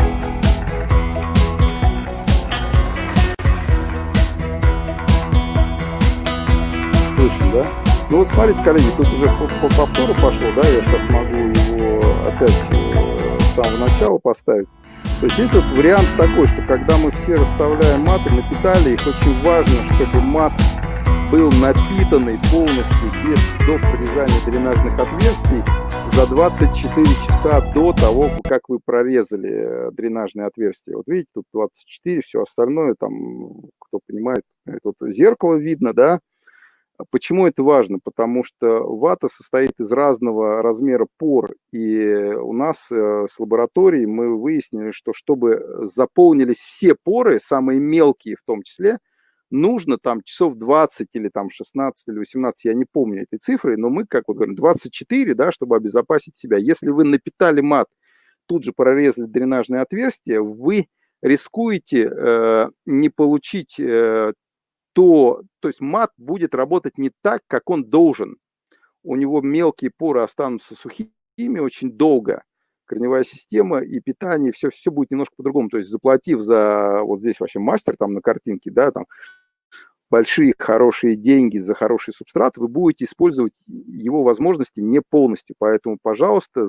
Слышно, да? Ну вот смотрите, коллеги, тут уже по повтору пошло, да, я сейчас могу его опять с самого начала поставить. То есть вот вариант такой, что когда мы все расставляем маты, напитали их, очень важно, чтобы мат был напитанный полностью без доп. Прорезания дренажных отверстий за 24 часа до того, как вы прорезали дренажные отверстия. Вот видите, тут 24, все остальное, там, кто понимает, это вот зеркало видно, да. Почему это важно? Потому что вата состоит из разного размера пор, и у нас с лабораторией мы выяснили, что чтобы заполнились все поры, самые мелкие в том числе, нужно там часов 20 или там 16 или 18, я не помню этой цифры, но мы, как вот говорим, 24, да, чтобы обезопасить себя. Если вы напитали мат, тут же прорезали дренажное отверстие, вы рискуете не получить то есть мат будет работать не так, как он должен. У него мелкие поры останутся сухими очень долго. Корневая система и питание, все будет немножко по-другому. То есть заплатив за, вот здесь вообще мастер там на картинке, да, там большие хорошие деньги за хороший субстрат, вы будете использовать его возможности не полностью. Поэтому, пожалуйста,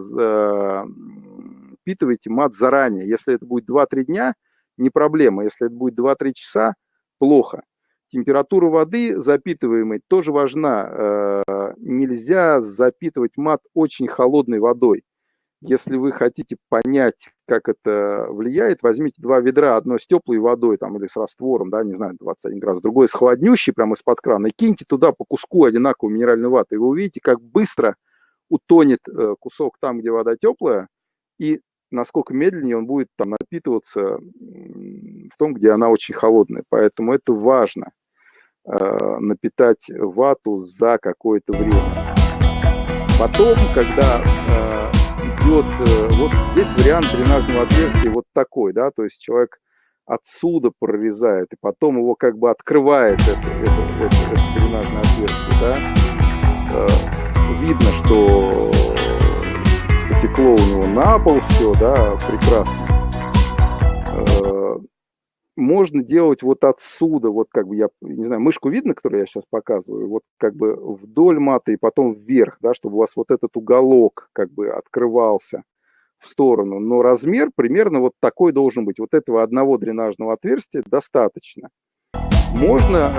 запитывайте мат заранее. Если это будет 2-3 дня, не проблема. Если это будет 2-3 часа, плохо. Температура воды запитываемой тоже важна. Нельзя запитывать мат очень холодной водой. Если вы хотите понять, как это влияет, возьмите 2 ведра, одно с теплой водой там, или с раствором, да, не знаю, 21 градус, другое с холоднющей прямо из-под крана, и киньте туда по куску одинаковой минеральной ваты. И вы увидите, как быстро утонет кусок там, где вода теплая, и насколько медленнее он будет там напитываться в том, где она очень холодная. Поэтому это важно, напитать вату за какое-то время. Потом, когда идет, вот здесь вариант дренажного отверстия вот такой, да, то есть человек отсюда прорезает, и потом его как бы открывает это дренажное отверстие, да. Видно, что потекло у него на пол все, да, прекрасно. Можно делать вот отсюда, вот как бы я не знаю, мышку видно, которую я сейчас показываю, вот как бы вдоль мата и потом вверх, да, чтобы у вас вот этот уголок как бы открывался в сторону. Но размер примерно вот такой должен быть. Вот этого одного дренажного отверстия достаточно. Можно,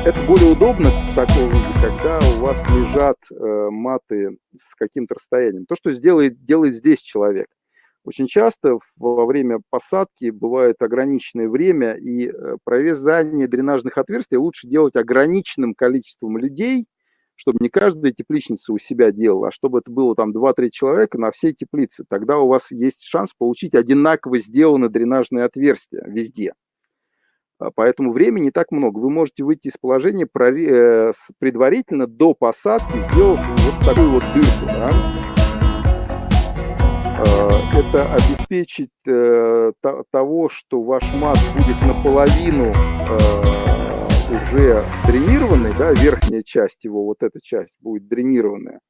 это более удобно, когда у вас лежат маты с каким-то расстоянием. То, что делает здесь человек. Очень часто во время посадки бывает ограниченное время, и прорезание дренажных отверстий лучше делать ограниченным количеством людей, чтобы не каждая тепличница у себя делала, а чтобы это было там 2-3 человека на всей теплице. Тогда у вас есть шанс получить одинаково сделанное дренажное отверстие везде. Поэтому времени не так много. Вы можете выйти из положения предварительно до посадки, сделав вот такую вот дырку. Да? Это обеспечит того, что ваш мат будет наполовину уже дренированный, да, верхняя часть его, вот эта часть будет дренированная.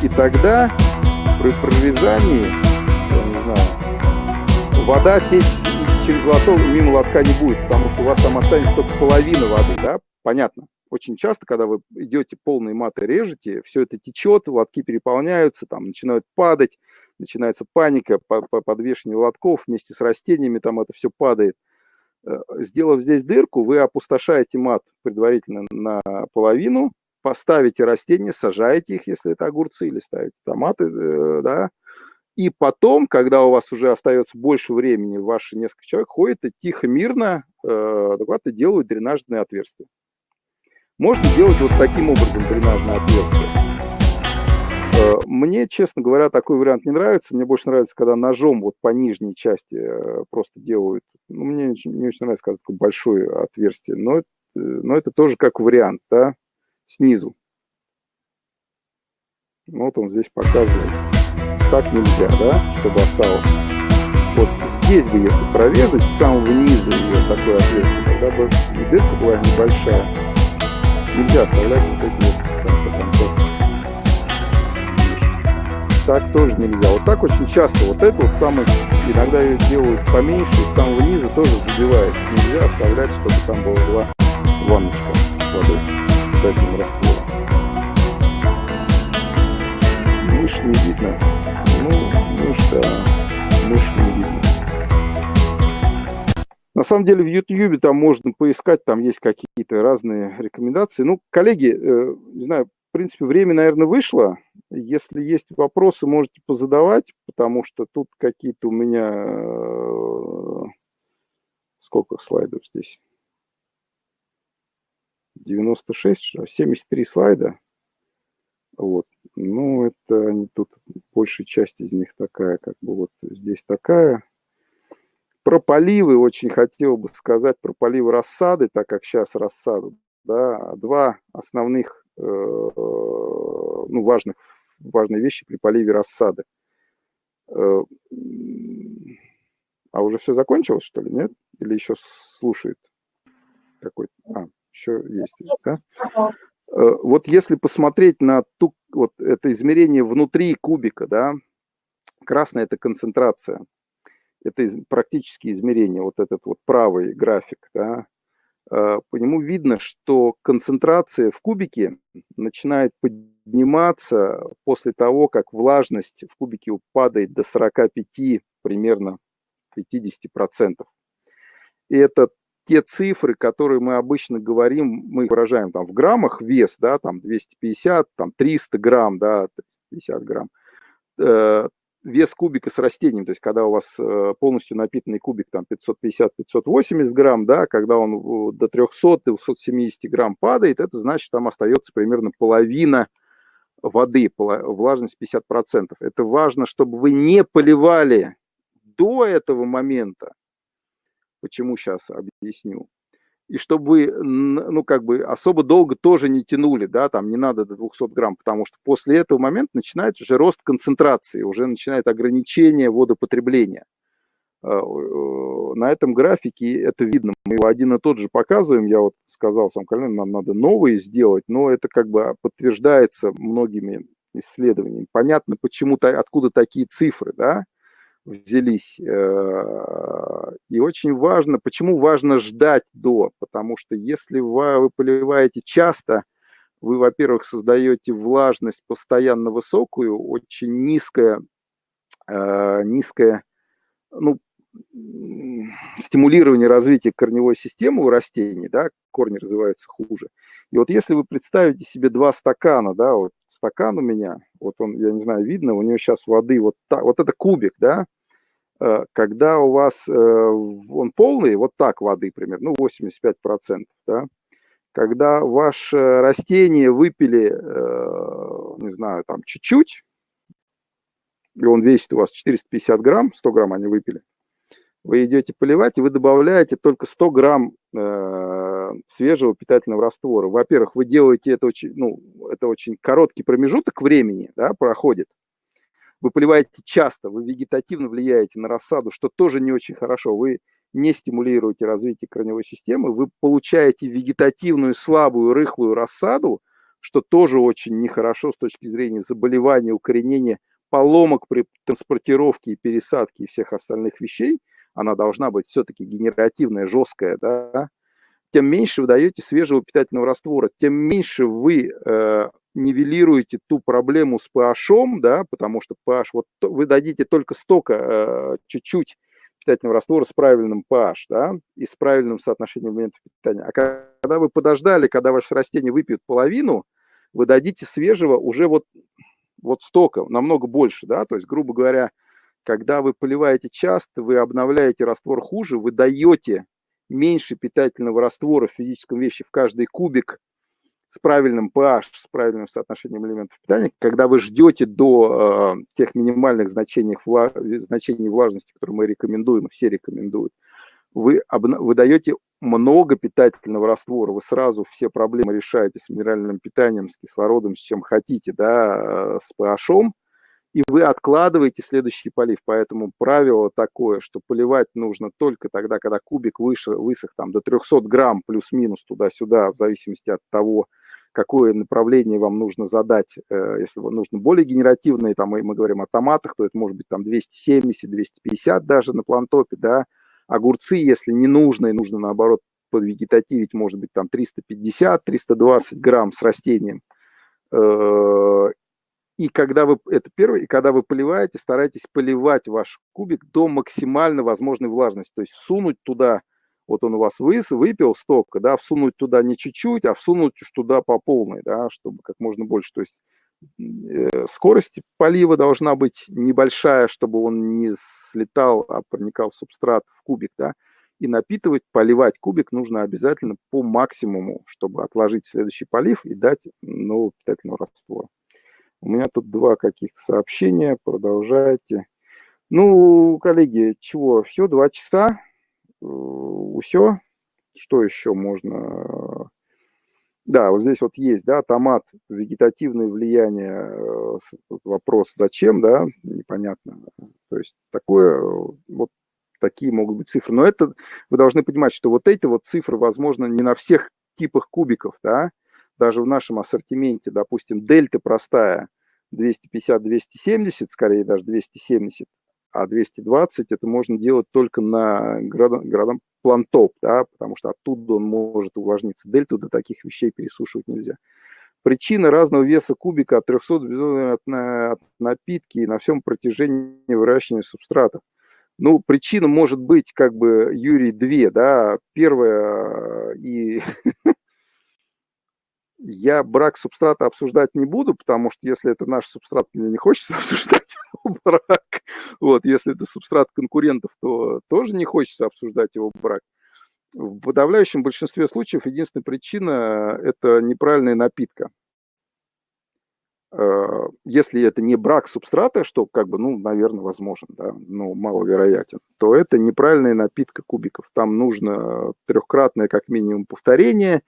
И тогда при прорезании, я не знаю, вода течь через лоток мимо лотка не будет, потому что у вас там останется только половина воды, да, понятно. Очень часто, когда вы идете полные маты режете, все это течет, лотки переполняются, там начинают падать, начинается паника, подвешивание лотков вместе с растениями, там это все падает. Сделав здесь дырку, вы опустошаете мат предварительно наполовину, поставите растения, сажаете их, если это огурцы, или ставите томаты, да, и потом, когда у вас уже остается больше времени, ваши несколько человек ходят и тихо, мирно, адекватно делают дренажные отверстия. Можно делать вот таким образом дренажное отверстие. Мне, честно говоря, такой вариант не нравится. Мне больше нравится, когда ножом вот по нижней части просто делают. Ну, мне не очень нравится, когда такое большое отверстие. Но это тоже как вариант, да, снизу. Вот он здесь показывает. Так нельзя, да, чтобы осталось. Вот здесь бы, если прорезать, с самого низу ее такое отверстие, тогда бы и дырка была небольшая. Нельзя оставлять вот эти вот в конце концов. Так тоже нельзя. Вот так очень часто вот это вот самое, иногда ее делают поменьше, с самого низа тоже забивается. Нельзя оставлять, чтобы там была ванночка с водой, с этим раствором. Мышь не видно. Ну, мышь не видно. На самом деле в YouTube там можно поискать, там есть какие-то разные рекомендации. Ну, коллеги, не знаю, в принципе, время, наверное, вышло. Если есть вопросы, можете позадавать, потому что тут какие-то у меня... Сколько слайдов здесь? 96, 73 слайда. Вот. Ну, это они тут, большая часть из них такая, как бы вот здесь такая. Про поливы очень хотел бы сказать, про поливы рассады, так как сейчас рассаду. Да, два основных важные вещи при поливе рассады. А уже все закончилось, что ли, нет? Или еще слушает какой-то? Еще есть, да? Вот если посмотреть на вот это измерение внутри кубика, да, красная – это концентрация, это практически измерение, вот этот вот правый график, да, по нему видно, что концентрация в кубике начинает подниматься после того, как влажность в кубике падает до 45, примерно 50%. И это те цифры, которые мы обычно говорим, мы их выражаем там в граммах, вес, да, там 250, там 300 грамм, да, 350 грамм. Вес кубика с растением, то есть когда у вас полностью напитанный кубик там 550-580 грамм, да, когда он до 300-270 грамм падает, это значит, там остается примерно половина воды, влажность 50%. Это важно, чтобы вы не поливали до этого момента. Почему, сейчас объясню. И чтобы вы, ну, как бы особо долго тоже не тянули, да, там не надо до 200 грамм, потому что после этого момента начинает уже рост концентрации, уже начинает ограничение водопотребления. На этом графике это видно. Мы его один и тот же показываем. Я вот сказал сам Колян, нам надо новые сделать, но это как бы подтверждается многими исследованиями. Понятно, почему-то, откуда такие цифры, да, взялись. И очень важно, почему важно ждать до, потому что если вы поливаете часто, вы, во-первых, создаете влажность постоянно высокую, очень низкая, ну, стимулирование развития корневой системы у растений, да, корни развиваются хуже. И вот если вы представите себе 2 стакана, да, вот стакан у меня, вот он, я не знаю, видно, у него сейчас воды вот так, вот это кубик, да, когда у вас он полный, вот так воды примерно, ну, 85%, да, когда ваше растение выпили, не знаю, там чуть-чуть, и он весит у вас 450 грамм, 100 грамм они выпили, вы идете поливать, и вы добавляете только 100 грамм свежего питательного раствора. Во-первых, вы делаете это очень, ну, это очень короткий промежуток времени, да, проходит. Вы поливаете часто, вы вегетативно влияете на рассаду, что тоже не очень хорошо. Вы не стимулируете развитие корневой системы, вы получаете вегетативную, слабую, рыхлую рассаду, что тоже очень нехорошо с точки зрения заболевания, укоренения, поломок при транспортировке и пересадке и всех остальных вещей. Она должна быть все-таки генеративная, жесткая, да, тем меньше вы даете свежего питательного раствора, тем меньше вы нивелируете ту проблему с pH, да, потому что pH, вот вы дадите только столько, чуть-чуть питательного раствора с правильным pH, да, и с правильным соотношением элементов питания. А когда вы подождали, когда ваше растение выпьет половину, вы дадите свежего уже вот столько, намного больше, да, то есть, грубо говоря, когда вы поливаете часто, вы обновляете раствор хуже, вы даете меньше питательного раствора в физическом вещи в каждый кубик с правильным pH, с правильным соотношением элементов питания, когда вы ждете до тех минимальных значений влажности, которые мы рекомендуем, все рекомендуют, вы даете много питательного раствора, вы сразу все проблемы решаете с минеральным питанием, с кислородом, с чем хотите, да, с pH, и вы откладываете следующий полив. Поэтому правило такое, что поливать нужно только тогда, когда кубик высох там, до 300 грамм плюс-минус туда-сюда, в зависимости от того, какое направление вам нужно задать. Если вам нужно более генеративные, там, мы говорим о томатах, то это может быть там 270-250 даже на плантопе, да. Огурцы, если не нужно, и нужно наоборот подвегетативить, может быть там 350-320 грамм с растением. И когда вы, это первое, и когда вы поливаете, старайтесь поливать ваш кубик до максимально возможной влажности. То есть всунуть туда, вот он у вас выпил столько, да, всунуть туда не чуть-чуть, а всунуть туда по полной, да, чтобы как можно больше. То есть скорость полива должна быть небольшая, чтобы он не слетал, а проникал в субстрат, в кубик, да. И напитывать, поливать кубик нужно обязательно по максимуму, чтобы отложить следующий полив и дать нового питательного раствора. У меня тут 2 каких-то сообщения, продолжайте. Ну, коллеги, чего, все, 2 часа, все, что еще можно? Да, вот здесь вот есть, да, томат, вегетативное влияние, вопрос зачем, да, непонятно. То есть такое, вот такие могут быть цифры. Но это, вы должны понимать, что вот эти вот цифры, возможно, не на всех типах кубиков, да, даже в нашем ассортименте, допустим, дельта простая 250-270, скорее даже 270, а 220 это можно делать только на градом плантоп, да, потому что оттуда он может увлажниться. Дельту до таких вещей пересушивать нельзя. Причина разного веса кубика от 300 от напитки и на всем протяжении выращивания субстратов. Ну, причина может быть, как бы, Юрий, 2, да. Первая, и я брак субстрата обсуждать не буду, потому что если это наш субстрат, мне не хочется обсуждать его брак. Вот, если это субстрат конкурентов, то тоже не хочется обсуждать его брак. В подавляющем большинстве случаев единственная причина – это неправильная напитка. если это не брак субстрата, что как бы, ну, наверное, возможен, да, но маловероятен, то это неправильная напитка кубиков. Там нужно трехкратное как минимум повторение,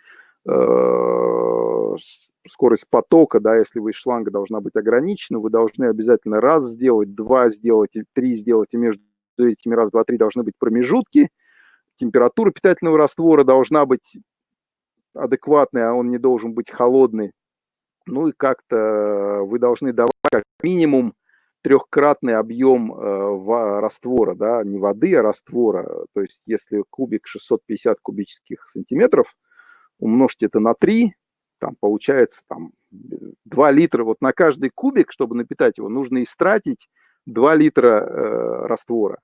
скорость потока, да, если вы из шланга должна быть ограничена, вы должны обязательно раз сделать, два сделать, и три сделать, и между этими раз, два, три должны быть промежутки. Температура питательного раствора должна быть адекватная, а он не должен быть холодный. Ну и как-то вы должны давать как минимум трехкратный объем раствора, да, не воды, а раствора. То есть если кубик 650 кубических сантиметров, умножьте это на 3, там получается там, 2 литра. Вот на каждый кубик, чтобы напитать его, нужно истратить 2 литра раствора.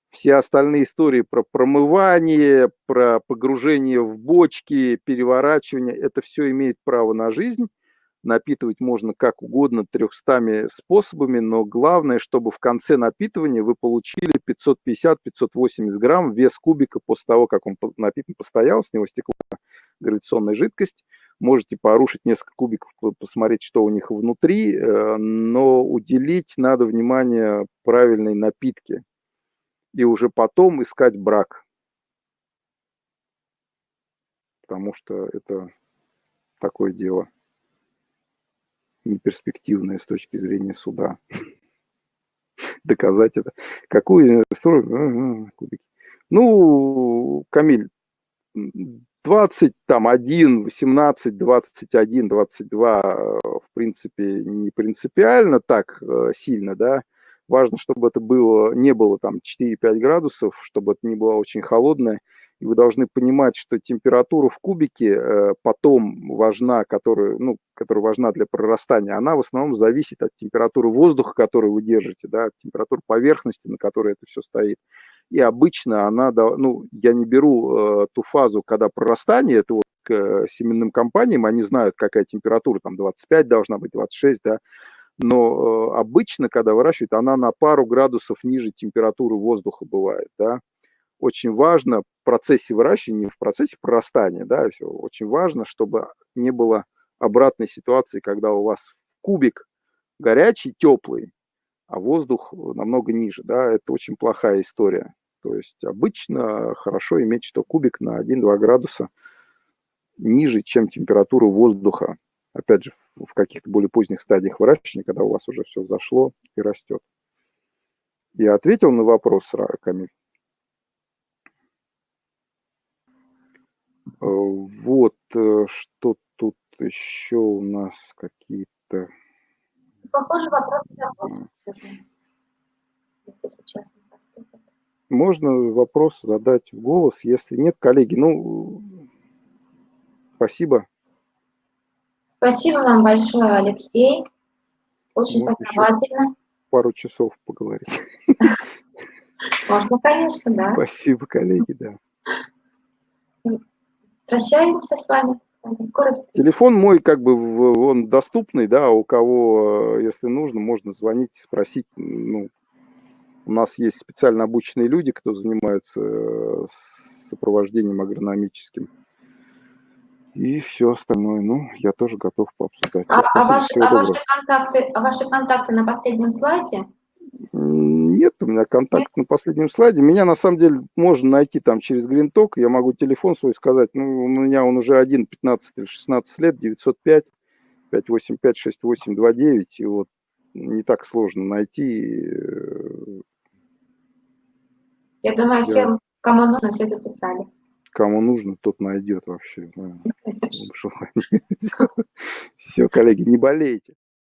Все остальные истории про промывание, про погружение в бочки, переворачивание, это все имеет право на жизнь. Напитывать можно как угодно 300 способами, но главное, чтобы в конце напитывания вы получили 550-580 грамм вес кубика после того, как он напитан постоял, с него стекла гравитационная жидкость. Можете порушить несколько кубиков, посмотреть, что у них внутри, но уделить надо внимание правильной напитке и уже потом искать брак, потому что это такое дело неперспективное с точки зрения суда. Доказать это. Какую историю? Ну, Камиль, 21, 18, 21, 22, в принципе, не принципиально так сильно, да. Важно, чтобы это было, не было там 4-5 градусов, чтобы это не было очень холодное. И вы должны понимать, что температура в кубике потом важна, которая важна для прорастания, она в основном зависит от температуры воздуха, которую вы держите, да, от температуры поверхности, на которой это все стоит. И обычно она, ну, я не беру ту фазу, когда прорастание, это вот к семенным компаниям, они знают, какая температура, там 25 должна быть, 26, да, но обычно, когда выращивают, она на пару градусов ниже температуры воздуха бывает, да. Очень важно в процессе выращивания, не в процессе прорастания, да, все, очень важно, чтобы не было обратной ситуации, когда у вас кубик горячий, теплый, а воздух намного ниже, да, это очень плохая история. То есть обычно хорошо иметь, что кубик на 1-2 градуса ниже, чем температура воздуха. Опять же, в каких-то более поздних стадиях выращивания, когда у вас уже все взошло и растет. Я ответил на вопрос, Камиль? Вот, что тут еще у нас какие-то... Похоже, вопрос закончен, если сейчас не поступит. Можно вопрос задать в голос, если нет, коллеги. Ну, спасибо. Спасибо вам большое, Алексей. Очень Можно познавательно. Пару часов поговорить. Можно, конечно, да. Спасибо, коллеги, да. Прощаемся с вами. До скорой встречи. Телефон мой, как бы, он доступный, да, у кого, если нужно, можно звонить, спросить. Ну, у нас есть специально обученные люди, кто занимаются сопровождением агрономическим. И все остальное. Ну, я тоже готов пообсуждать. Ваши контакты на последнем слайде? Нет у меня контактов на последнем слайде. Меня, на самом деле, можно найти там через GreenTalk. Я могу телефон свой сказать. Ну, у меня он уже 15 или 16 лет, 905 585 6829. И вот не так сложно найти. Я думаю, всем, кому нужно, все записали. Кому нужно, тот найдет вообще. Все, коллеги, не болейте.